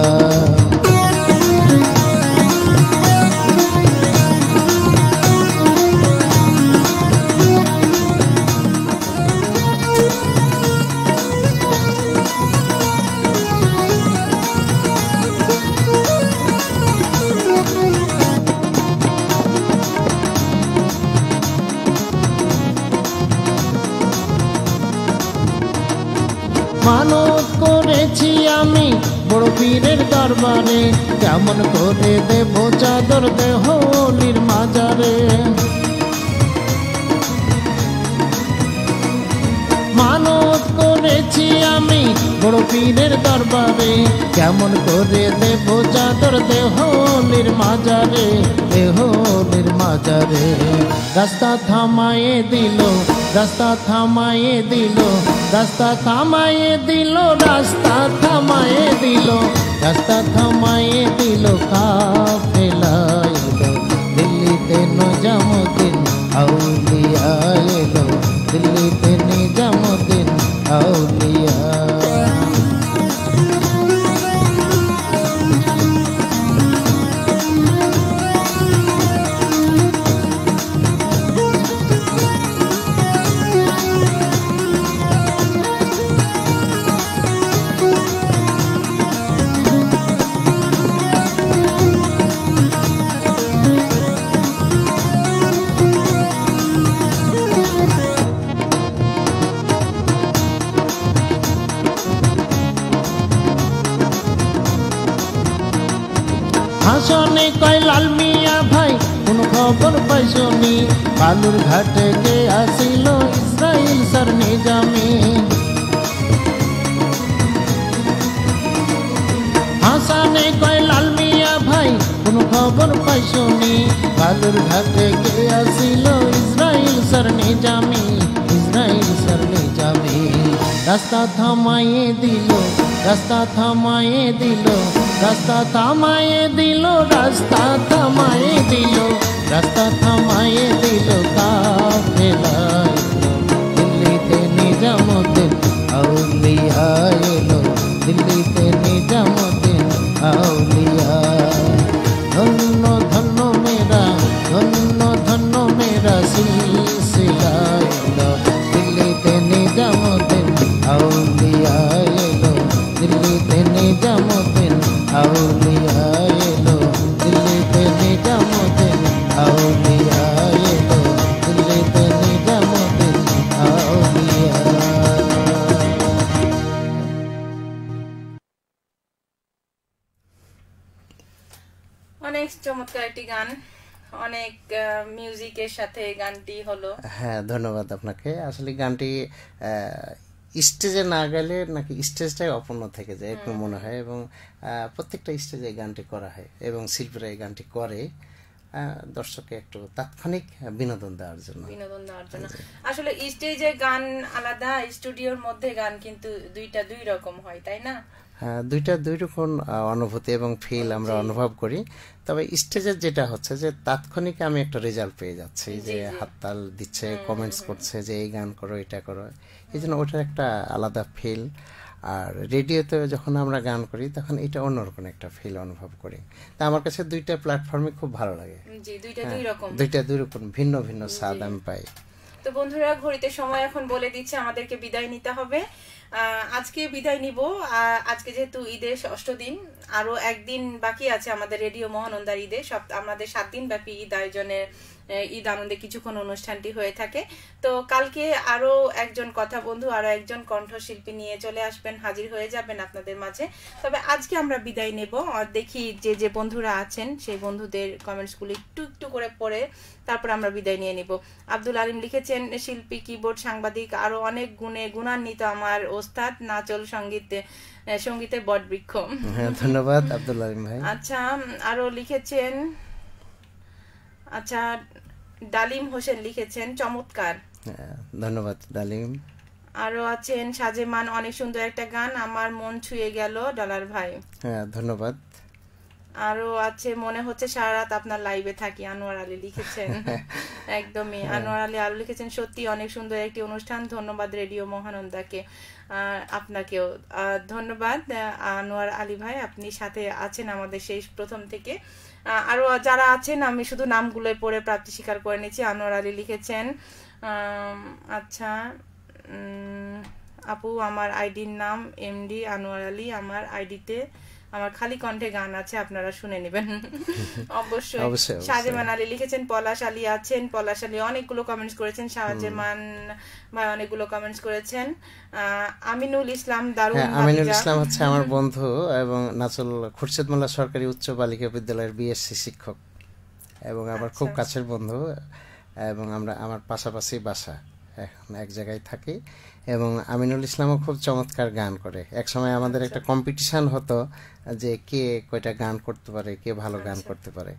[SPEAKER 2] মানত করেছি আমি বড় পীরের দরবারে, কেমন করে দেব চাদর দেহ অলির মাজারে। মানত করেছি আমি বড় পীরের দরবারে, কেমন করে দেব চাদর দেহ অলির মাজারে, দেহ অলির মাজারে। রাস্তা থামাইয়ে দিল, রাস্তা থামাইয়ে দিল, রাস্তা থামাইয়ে দিল, রাস্তা থামাইয়ে দিল, রাস্তা থামাইয়ে দিল, কাফেলা এলো, দিল্লিতে নিজামুদ্দিন আউলিয়া এলো, দিল্লিতে নিজামুদ্দিন আউলিয়া। হাসনে কয় লাল মিয়া ভাই কোন খবর পাইছনি, বালুর ঘাটে গে আসিল ইসরাইল সর নিজামি। হাসানে কয় লাল মিয়া ভাই কোন খবর পাইছনি, বালুর ঘাটে গে আসিল ইসরাইল সর নিজামি, ইসরাইল সর নিজামি। রাস্তা থামাইয়ে দিল, রাস্তা থামাইয়ে দিল, রাস্তা থামাইয়ে দিল, রাস্তা থামাইয়ে দিল, রাস্তা থামাইয়ে দিল, কাফেলা এলো, দিল্লি तेरा सिलसिला एलो दिल्लीते निजामुद्दीन औलिया एलो दिल्लीते निजामुद्दीन औलिया एलो दिल्लीते निजामुद्दीन औलिया एलो दिल्लीते निजामुद्दीन औलिया।
[SPEAKER 1] অনেক চমৎকার একটি গান, অনেক মিউজিকের সাথে গানটি হলো।
[SPEAKER 2] হ্যাঁ, ধন্যবাদ আপনাকে। আসলে গানটি স্টেজে না গেলে নাকি স্টেজটাই অপূর্ণ থেকে যায় এরকম মনে হয়, এবং প্রত্যেকটা স্টেজে এই গানটি করা হয় এবং শিল্পীরা এই গানটি করে দর্শককে একটু তাৎক্ষণিক বিনোদন দেওয়ার জন্য।
[SPEAKER 1] আসলে স্টেজে গান আলাদা, স্টুডিওর মধ্যে গান কিন্তু দুইটা দুই রকম হয়, তাই না?
[SPEAKER 2] হ্যাঁ, দুইটা দুই রকম অনুভূতি এবং ফিল আমরা অনুভব করি। তবে স্টেজের যেটা হচ্ছে যে তাৎক্ষণিক আমি একটা রেজাল্ট পেয়ে যাচ্ছি, যে হাততাল দিচ্ছে, কমেন্টস করছে যে এই গান করো, এটা করো, এই জন্য ওটার একটা আলাদা ফিল। আর রেডিওতে যখন আমরা গান করি তখন এটা অন্যরকম একটা ফিল অনুভব করি। তা আমার কাছে দুইটা প্ল্যাটফর্মে খুব ভালো লাগে, দুইটা দুই রকম ভিন্ন ভিন্ন স্বাদ আমি পাই।
[SPEAKER 1] তো বন্ধুরা, ঘড়িতে সময় এখন বলে দিচ্ছে আমাদেরকে বিদায় নিতে হবে। আজকে বিদায় নিব। আজকে যেহেতু ঈদের 6ষ্ঠ দিন, আরো একদিন বাকি আছে আমাদের রেডিও মহানন্দার ঈদে। আমাদের 7 দিন ব্যাপী ঈদ আয়োজনের ঈদ আনন্দে কিছুক্ষণ অনুষ্ঠানটি হয়ে থাকে। তো কালকে আরো একজন কথা বন্ধু, আরো একজন কণ্ঠশিল্পী নিয়ে চলে আসবেন, হাজির হয়ে যাবেন আপনাদের মাঝে। তবে আজকে আমরা বিদায় নেব। আর দেখি যে বন্ধুরা আছেন সেই বন্ধুদের কমেন্টস গুলি একটু একটু করে পড়ে তারপর আমরা বিদায় নিয়ে নিব। আব্দুল আলিম লিখেছেন, শিল্পী, কিবোর্ড, সাংবাদিক, আরো অনেক গুণে গুণান্বিত আমার ওস্তাদ, নাচল সঙ্গীতের বটবৃক্ষ।
[SPEAKER 2] ধন্যবাদ আব্দুল আলিম ভাই।
[SPEAKER 1] আচ্ছা, আরো লিখেছেন, আচ্ছা ডালিম হোসেন লিখেছেন, চমৎকার।
[SPEAKER 2] ধন্যবাদ ডালিম।
[SPEAKER 1] আরো আছেন সাজেমান, অনেক সুন্দর একটা গান, আমার মন ছুঁয়ে গেল ডলার ভাই।
[SPEAKER 2] হ্যাঁ, ধন্যবাদ।
[SPEAKER 1] আরো আছে, মনে হচ্ছে সারা রাত আপনার লাইভে থাকি, আনোয়ার আলী লিখেছেন। একদমই, আনোয়ার আলী আরো লিখেছেন, সত্যি অনেক সুন্দর একটি অনুষ্ঠান, ধন্যবাদ রেডিও মহানন্দাকে। আপনাকেও ধন্যবাদ আনোয়ার আলী ভাই, আপনি সাথে আছেন আমাদের সেই প্রথম থেকে। আরো যারা আছেন আমি শুধু নামগুলো পড়ে প্রাপ্তি স্বীকার করে নিচ্ছি। আনোয়ার আলী লিখেছেন, আচ্ছা আপু, আমার আইডির নাম এমডি আনোয়ার আলী, আমার আইডিতে আমার খালি কণ্ঠে গান আছে, আপনারা শুনে নেবেন। অবশ্যই। শাহজামান আলী লিখেছেন, পলাশ আলী আছেন, পলাশ আলী অনেকগুলো কমেন্টস করেছেন, শাহজামান ভাই অনেকগুলো কমেন্টস করেছেন। আমিনুল ইসলাম, দারুণ।
[SPEAKER 2] আমিনুল ইসলাম হচ্ছে আমার বন্ধু এবং নাচল খুরশেদ মোল্লা সরকারি উচ্চ বালিকা বিদ্যালয়ের বিএসসি শিক্ষক এবং আমার খুব কাছের বন্ধু, এবং আমার পাশাপাশি বাসা, এখন এক জায়গায় থাকি। এবং আমিনুল ইসলামও খুব চমৎকার গান করে। একসময় আমাদের একটা কম্পিটিশন হতো যে কে কয়টা গান করতে পারে, কে ভালো গান করতে পারে।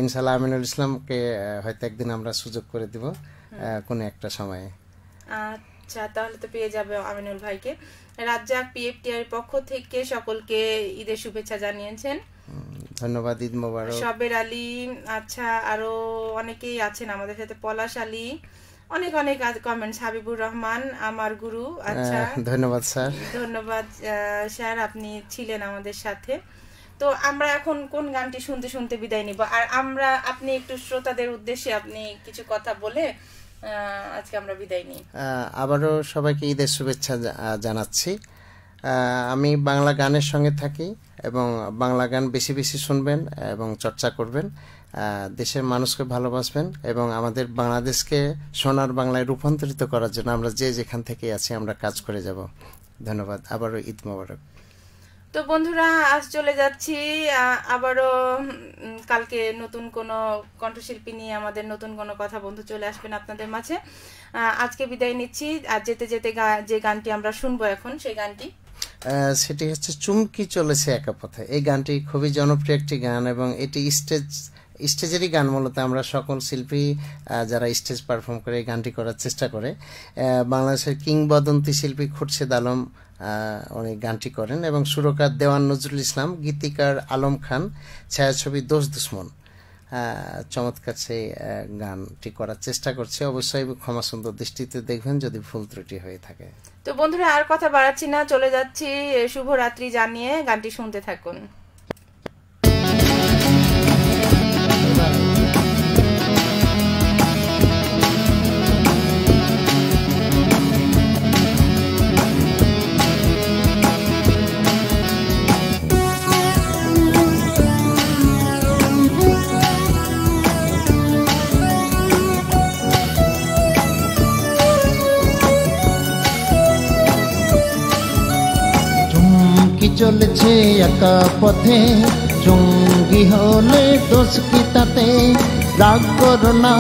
[SPEAKER 2] ইনশাল্লাহ আমিনুল ইসলামকে হয়তো একদিন আমরা সুযোগ করে দিব কোনো একটা সময়ে।
[SPEAKER 1] আচ্ছা, তাহলে তো পেয়ে যাবে আমিনুল ভাইকে। রাজ্জাক পিএফটিআর পক্ষ থেকে সকলকে ঈদের শুভেচ্ছা জানিয়েছেন।
[SPEAKER 2] ধন্যবাদ, ঈদ মোবারক।
[SPEAKER 1] সবের আলী, আচ্ছা আরো অনেকেই আছেন আমাদের সাথে, পলাশ আলী, অনেক অনেক কমেন্টস। হাবিবুর রহমান, আমার গুরু, আচ্ছা
[SPEAKER 2] ধন্যবাদ স্যার।
[SPEAKER 1] ধন্যবাদ স্যার, আপনি ছিলেন আমাদের সাথে। তো আমরা এখন কোন গানটি শুনতে শুনতে বিদায় নিব? আর আপনি একটু শ্রোতাদের উদ্দেশ্যে আপনি কিছু কথা বলে আজকে আমরা বিদায় নিই।
[SPEAKER 2] আবারও সবাইকে ঈদের শুভেচ্ছা জানাচ্ছি। আমি বাংলা গানের সঙ্গে থাকি এবং বাংলা গান বেশি বেশি শুনবেন এবং চর্চা করবেন, দেশের মানুষকে ভালোবাসবেন এবং আমাদের বাংলাদেশকে সোনার বাংলায় রূপান্তরিত করার জন্য আমরা যে যেখান থেকে আছি আমরা কাজ করে যাব। ধন্যবাদ, আবারও ঈদ মোবারক।
[SPEAKER 1] তো বন্ধুরা, আজ চলে যাচ্ছি, আবারও কালকে নতুন কোনো কণ্ঠশিল্পী নিয়ে আমাদের নতুন কোনো কথা বন্ধু চলে আসবেন আপনাদের মাঝে। আজকে বিদায় নিচ্ছি। আর যেতে যেতে যে গানটি আমরা শুনবো এখন, সেই গানটি
[SPEAKER 2] সেটি হচ্ছে চুমকি চলেছে একা পথে। এই গানটি খুবই জনপ্রিয় একটি গান এবং এটি স্টেজেরই গান। মূলত আমরা সকল শিল্পী যারা স্টেজ পারফর্ম করে এই গানটি করার চেষ্টা করে। বাংলাদেশের কিংবদন্তি শিল্পী খুরশেদ আলম উনি গানটি করেন এবং সুরকার দেওয়ান নজরুল ইসলাম, গীতিকার আলম খান, ছায়াছবি দোষ দুশ্মন। চমৎকার সেই গানটি করার চেষ্টা করছে। অবশ্যই ক্ষমা সুন্দর দৃষ্টিতে দেখবেন যদি ভুল ত্রুটি হয়ে থাকে।
[SPEAKER 1] তো বন্ধুরা, আর কথা বাড়াচ্ছি না, চলে যাচ্ছি। শুভরাত্রি জানিয়ে গানটি শুনতে থাকুন।
[SPEAKER 2] চলেছে একা পথে, সঙ্গী হলে দোষ কি তাতে? রাগ করো না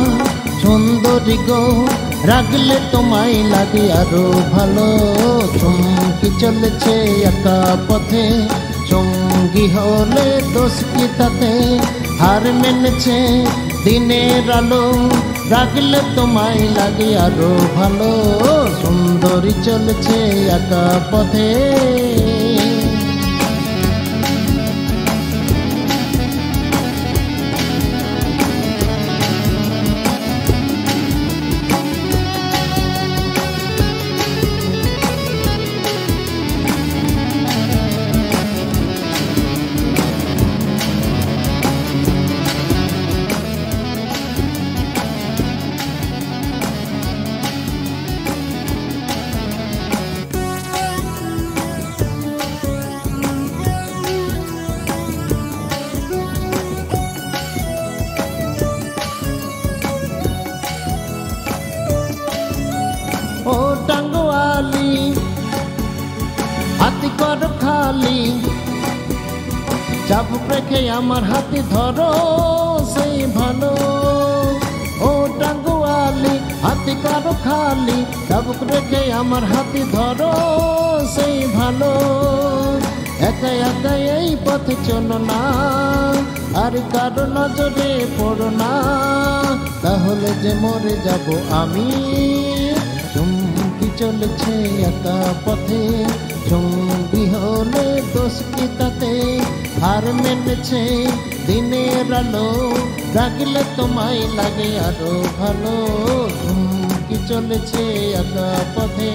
[SPEAKER 2] সুন্দরী গো, রাগলে তোমায় লাগে আরো ভালো। চমকি চলেছে একা পথে, সঙ্গী হলে দোষ কি তাতে? হার মেনেছে দিনের আলো, রাগলে তোমায় লাগে আরো ভালো। সুন্দরী চলেছে একা পথে। ও টাঙ্গওয়ালি হাতি কর খালি, চাবুক রেখে আমার হাতে ধরো সেই ভালো। ও টাঙ্গওয়ালি হাতি কর খালি, চাবুক রেখে আমার হাতে ধরো সেই ভালো। একা একা এই পথে চলো না, আর কারো নজরে পড়ো না, তাহলে যে মরে যাব আমি। চমকি চলেছে একা পথে, সঙ্গী হলে দোষ কি তাতে? হার মেনেছে দিনের আলো, রাগলে তোমায় লাগে আরো ভালো। চমকি চলেছে একা পথে।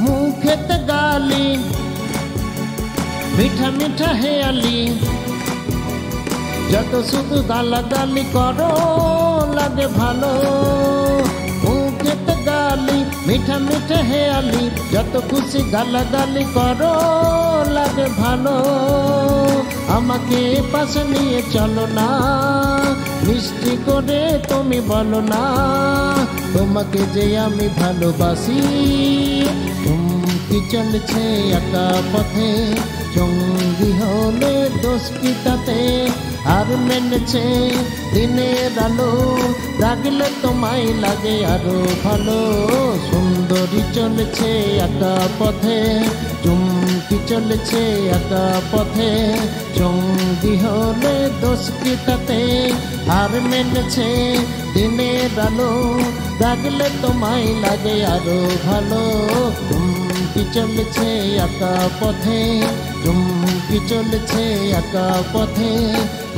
[SPEAKER 2] মুখেতে গালি মিঠা মিঠা হেয়ালি, যত শুধু গালাগালি করো লাগে ভালো। মুখেতে গালি মিঠা মিঠা হেয়ালি, যত খুশি গালাগালি করো লাগে ভালো। আমাকে পাশে নিয়ে চলো না, মিষ্টি করে তুমি বলো না, তোমাকে যে আমি ভালোবাসি। চমকি চলেছে একা পথে, সঙ্গী হলে দোষ কি তাতে? আর মেনেছে দিনের আলো, রাগলে তোমায় লাগে আরো ভালো। সুন্দরী চলেছে একা পথে, চমকি চলেছে একা পথে, সঙ্গী হলে দোষ কি তাতে? আর মেনেছে দিনের আলো, রাগলে তোমায় লাগে আরো ভালো। চমকি চলেছে একা পথে, চমকি চলেছে একা পথে,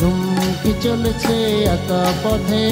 [SPEAKER 2] চমকি চলেছে একা পথে।